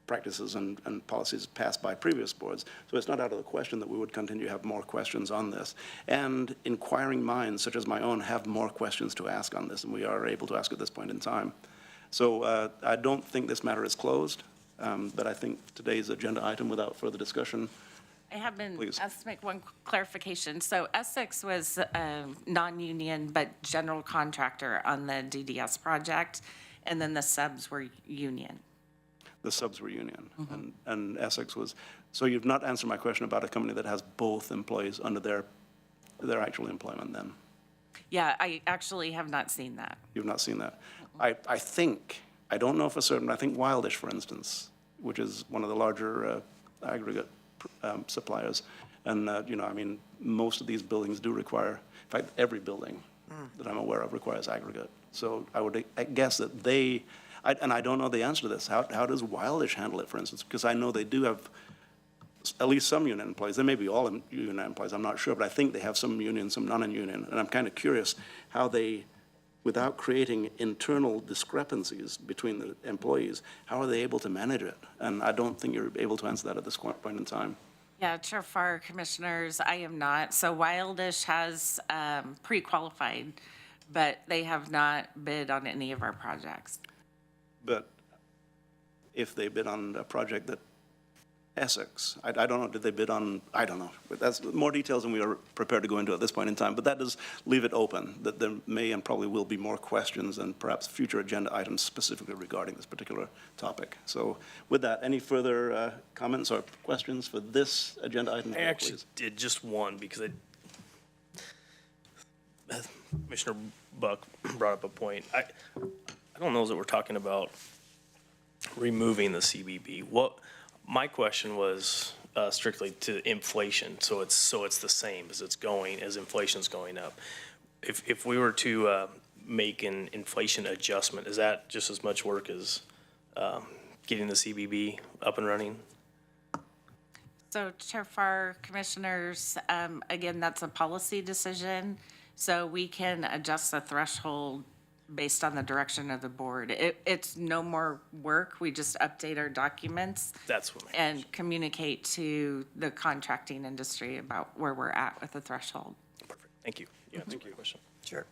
practices and policies passed by previous boards. So it's not out of the question that we would continue to have more questions on this. And inquiring minds, such as my own, have more questions to ask on this, and we are able to ask at this point in time. So I don't think this matter is closed, but I think today's agenda item, without further discussion, I have been Please. asked to make one clarification. So Essex was non-union but general contractor on the DDS project, and then the subs were union. the subs were union, and Essex was. So you've not answered my question about a company that has both employees under their actual employment then? Yeah, I actually have not seen that. You've not seen that? I think, I don't know for certain, I think Wildish, for instance, which is one of the larger aggregate suppliers, and, I mean, most of these buildings do require, in fact, every building that I'm aware of requires aggregate. So I would guess that they, and I don't know the answer to this, how does Wildish handle it, for instance? Because I know they do have at least some union employees. They may be all union employees, I'm not sure, but I think they have some union, some non-union. And I'm kind of curious how they, without creating internal discrepancies between the employees, how are they able to manage it? And I don't think you're able to answer that at this point in time. Yeah, Chair Farr, Commissioners, I am not. So Wildish has pre-qualified, but they have not bid on any of our projects. But if they bid on a project that Essex, I don't know, did they bid on, I don't know. But that's more details than we are prepared to go into at this point in time. But that does leave it open, that there may and probably will be more questions and perhaps future agenda items specifically regarding this particular topic. So with that, any further comments or questions for this agenda item? I actually please? did just one because Commissioner Buck brought up a point. I don't know that we're talking about removing the CBB. My question was strictly to inflation, so it's the same as inflation's going up. If we were to make an inflation adjustment, is that just as much work as getting the CBB up and running? So Chair Farr, Commissioners, again, that's a policy decision. So we can adjust the threshold based on the direction of the board. It's no more work. We just update our documents. That's what and communicate to the contracting industry about where we're at with the threshold. Perfect. Thank you. Yeah, that's my question. Sure.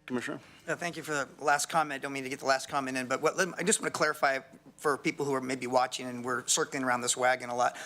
Commissioner? Thank you for the last comment. I don't mean to get the last comment in, but I just want to clarify for people who are maybe watching and we're circling around this wagon a lot.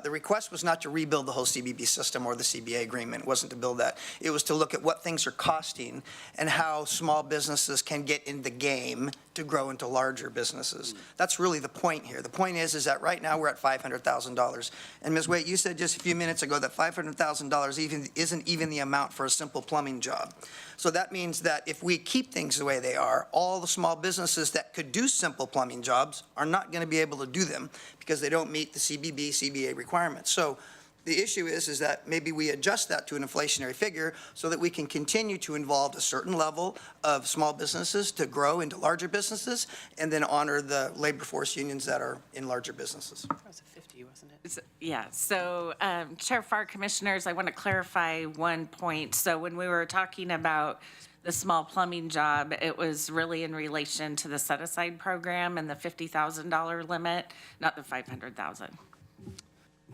The request was not to rebuild the whole CBB system or the CBA agreement. It wasn't to build that. It was to look at what things are costing and how small businesses can get in the game to grow into larger businesses. That's really the point here. The point is that right now we're at $500,000. And Ms. Waite, you said just a few minutes ago that $500,000 isn't even the amount for a simple plumbing job. So that means that if we keep things the way they are, all the small businesses that could do simple plumbing jobs are not going to be able to do them because they don't meet the CBB, CBA requirements. So the issue is that maybe we adjust that to an inflationary figure so that we can continue to involve a certain level of small businesses to grow into larger businesses and then honor the labor force unions that are in larger businesses. That was a 50, wasn't it? Yeah, so Chair Farr, Commissioners, I want to clarify one point. So when we were talking about the small plumbing job, it was really in relation to the set-aside program and the $50,000 limit, not the $500,000.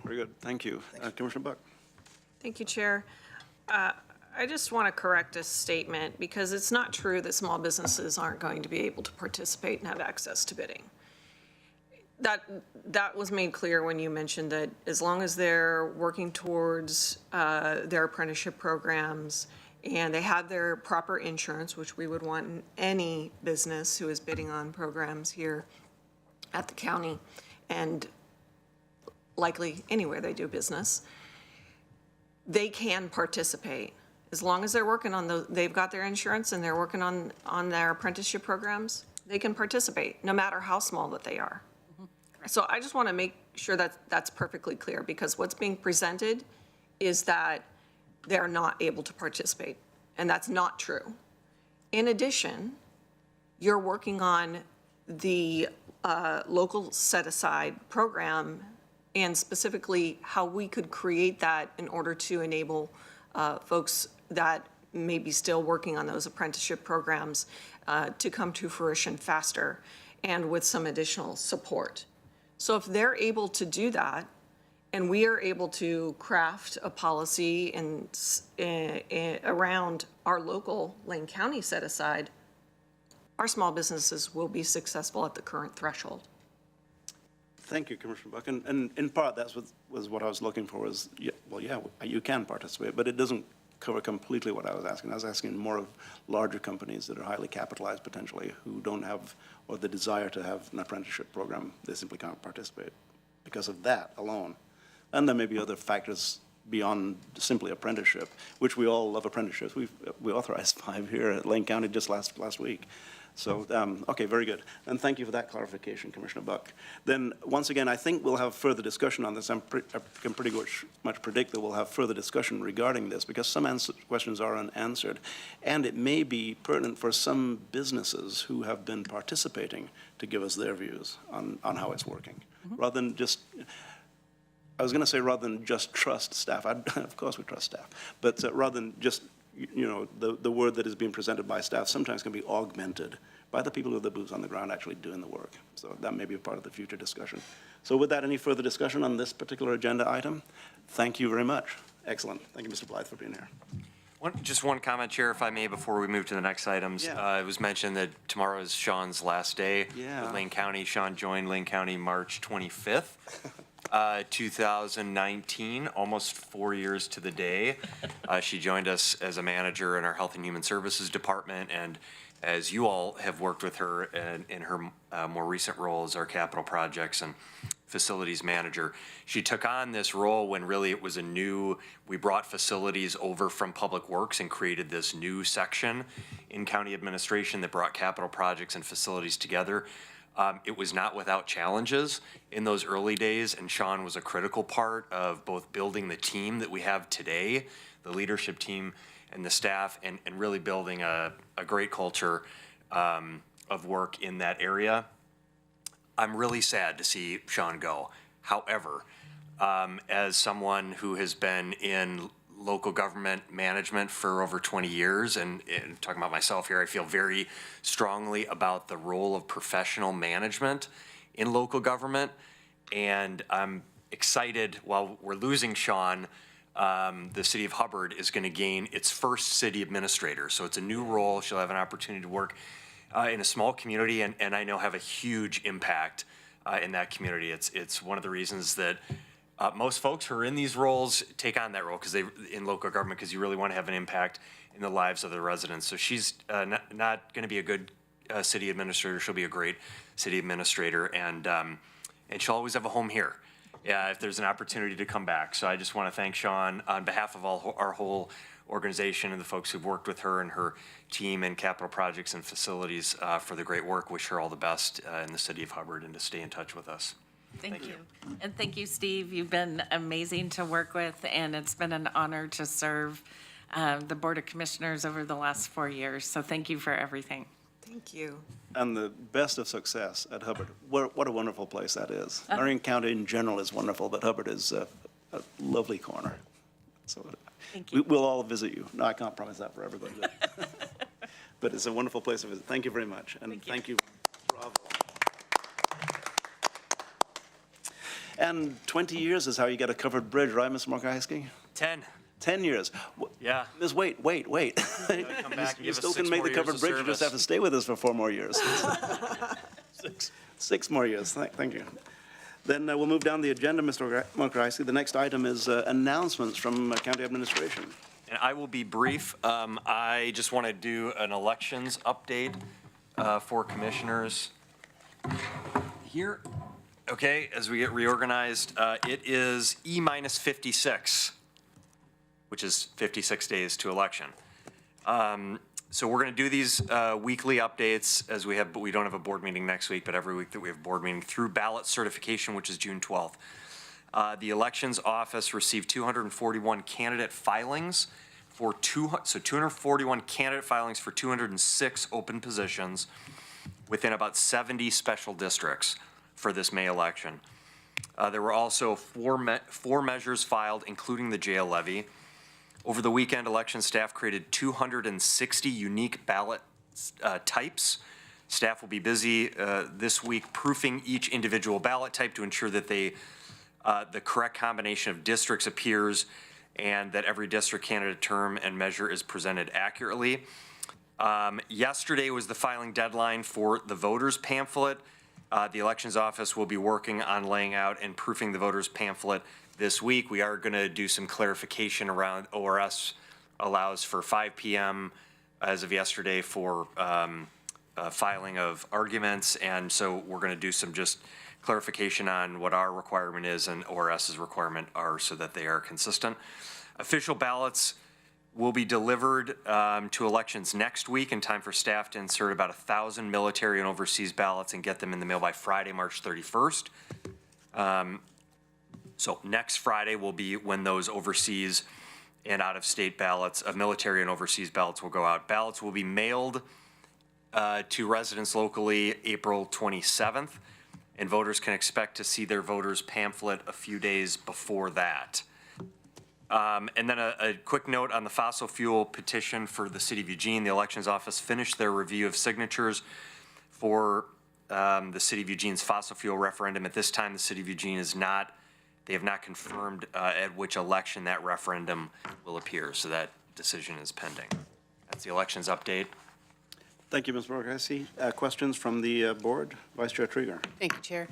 Very good. Thank you. Commissioner Buck? Thank you, Chair. I just want to correct a statement because it's not true that small businesses aren't going to be able to participate and have access to bidding. That was made clear when you mentioned that as long as they're working towards their apprenticeship programs and they have their proper insurance, which we would want in any business who is bidding on programs here at the county and likely anywhere they do business, they can participate. As long as they're working on they've got their insurance and they're working on their apprenticeship programs, they can participate, no matter how small that they are. So I just want to make sure that that's perfectly clear, because what's being presented is that they're not able to participate, and that's not true. In addition, you're working on the local set-aside program, and specifically how we could create that in order to enable folks that may be still working on those apprenticeship programs to come to fruition faster and with some additional support. So if they're able to do that, and we are able to craft a policy around our local Lane County set-aside, our small businesses will be successful at the current threshold. Thank you, Commissioner Buck. And in part, that's was what I was looking for is, you can participate, but it doesn't cover completely what I was asking. I was asking more of larger companies that are highly capitalized potentially, who don't have, or the desire to have an apprenticeship program. They simply can't participate because of that alone. And there may be other factors beyond simply apprenticeship, which we all love apprenticeships. We authorized 5 here at Lane County just last week. So, okay, very good. And thank you for that clarification, Commissioner Buck. Then, once again, I think we'll have further discussion on this. I can pretty much predict that we'll have further discussion regarding this, because some questions are unanswered. And it may be pertinent for some businesses who have been participating to give us their views on how it's working. Rather than just, I was going to say rather than just trust staff. Of course we trust staff. But rather than just, the word that is being presented by staff sometimes can be augmented by the people with the boots on the ground actually doing the work. So that may be a part of the future discussion. So with that, any further discussion on this particular agenda item? Thank you very much. Excellent. Thank you, Mr. Blythe, for being here. Just one comment, Chair, if I may, before we move to the next items. Yeah. It was mentioned that tomorrow is Sean's last day Yeah. with Lane County. Sean joined Lane County March 25th. 2019, almost 4 years to the day. She joined us as a manager in our Health and Human Services Department, and as you all have worked with her in her more recent role as our capital projects and facilities manager. She took on this role when really it was we brought facilities over from Public Works and created this new section in county administration that brought capital projects and facilities together. It was not without challenges in those early days, and Sean was a critical part of both building the team that we have today, the leadership team and the staff, and really building a great culture of work in that area. I'm really sad to see Sean go. However, as someone who has been in local government management for over 20 years, and talking about myself here, I feel very strongly about the role of professional management in local government. And I'm excited, while we're losing Sean, the city of Hubbard is going to gain its first city administrator. So it's a new role. She'll have an opportunity to work in a small community and I know have a huge impact in that community. It's one of the reasons that most folks who are in these roles take on that role in local government, because you really want to have an impact in the lives of the residents. So she's not going to be a good city administrator. She'll be a great city administrator, and she'll always have a home here if there's an opportunity to come back. So I just want to thank Sean on behalf of our whole organization and the folks who've worked with her and her team in capital projects and facilities for the great work. Wish her all the best in the city of Hubbard, and to stay in touch with us. Thank you. And thank you, Steve. You've been amazing to work with, and it's been an honor to serve the Board of Commissioners over the last 4 years. So thank you for everything. Thank you. And the best of success at Hubbard. What a wonderful place that is. Marion County in general is wonderful, but Hubbard is a lovely corner. So Thank you. we'll all visit you. No, I can't promise that for everybody. But it's a wonderful place to visit. Thank you very much. And thank you. Bravo. And 20 years is how you get a covered bridge, right, Mr. Markowski? 10. 10 years. Yeah. Miss, wait. Come back and You give us still 6 can make more the years covered of bridge. You just service. have to stay with us for 4 more years. 6 more years. Thank you. Then we'll move down the agenda, Mr. Mokrzycki. The next item is announcements from county administration. And I will be brief. I just want to do an elections update for commissioners here. Okay, as we get reorganized, it is E minus 56, which is 56 days to election. So we're going to do these weekly updates as we don't have a board meeting next week, but every week that we have a board meeting through ballot certification, which is June 12th. The elections office received 241 candidate filings for 241 candidate filings for 206 open positions within about 70 special districts for this May election. There were also four measures filed, including the jail levy. Over the weekend, election staff created 260 unique ballot types. Staff will be busy this week proofing each individual ballot type to ensure that the correct combination of districts appears and that every district candidate term and measure is presented accurately. Yesterday was the filing deadline for the voters pamphlet. The elections office will be working on laying out and proofing the voters pamphlet this week. We are going to do some clarification around ORS allows for 5 p.m. as of yesterday for filing of arguments. And so we're going to do some just clarification on what our requirement is and ORS's requirement are so that they are consistent. Official ballots will be delivered to elections next week in time for staff to insert about 1,000 military and overseas ballots and get them in the mail by Friday, March 31st. So next Friday will be when those overseas and out-of-state ballots of military and overseas ballots will go out. Ballots will be mailed to residents locally April 27th, and voters can expect to see their voters pamphlet a few days before that. And then a quick note on the fossil fuel petition for the City of Eugene. The elections office finished their review of signatures for the City of Eugene's fossil fuel referendum. At this time, the City of Eugene they have not confirmed at which election that referendum will appear, so that decision is pending. That's the elections update. Thank you, Ms. Mokrzycki. Questions from the board? Vice Chair Trieger. Thank you, Chair.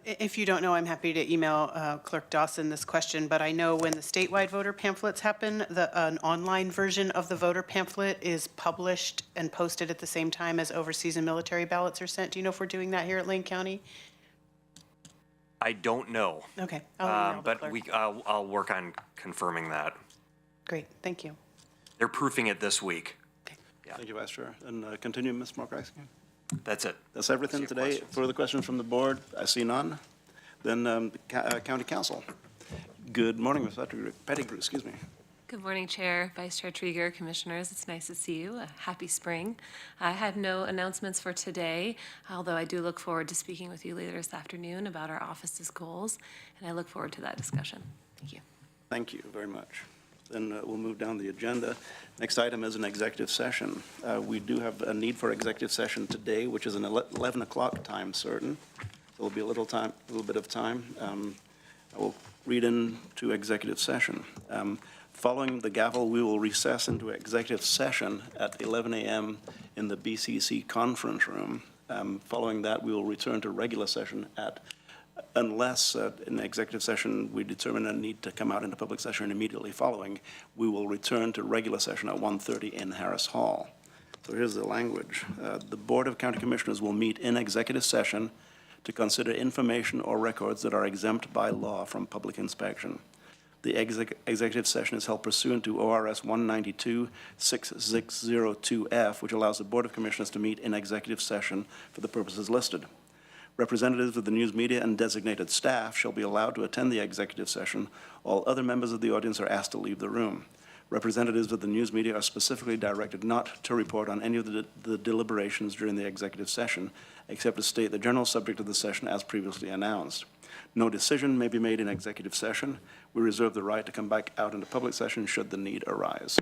If you don't know, I'm happy to email Clerk Dawson this question, but I know when the statewide voter pamphlets happen, an online version of the voter pamphlet is published and posted at the same time as overseas and military ballots are sent. Do you know if we're doing that here at Lane County? I don't know. Okay. I'll email the But clerk. I'll work on confirming that. Great, thank you. They're proofing it this week. Thank you, Vice Chair. And continue, Ms. Mokrzycki. That's it. That's everything That's your today. questions. Further questions from the board? I see none. Then County Council. Good morning, Ms. Pettigrew, excuse me. Good morning, Chair, Vice Chair Trieger, Commissioners. It's nice to see you. A happy spring. I had no announcements for today, although I do look forward to speaking with you later this afternoon about our office's goals, and I look forward to that discussion. Thank you. Thank you very much. Then we'll move down the agenda. Next item is an executive session. We do have a need for executive session today, which is an 11 o'clock time certain. There'll be a little bit of time. I will read into executive session. Following the gavel, we will recess into executive session at 11 a.m. in the BCC conference room. Following that, we will return to regular session unless in the executive session we determine a need to come out into public session immediately following, we will return to regular session at 1:30 in Harris Hall. So here's the language. The Board of County Commissioners will meet in executive session to consider information or records that are exempt by law from public inspection. The executive session is held pursuant to ORS 192-6602F, which allows the Board of Commissioners to meet in executive session for the purposes listed. Representatives of the news media and designated staff shall be allowed to attend the executive session. All other members of the audience are asked to leave the room. Representatives of the news media are specifically directed not to report on any of the deliberations during the executive session, except to state the general subject of the session as previously announced. No decision may be made in executive session. We reserve the right to come back out into public session should the need arise.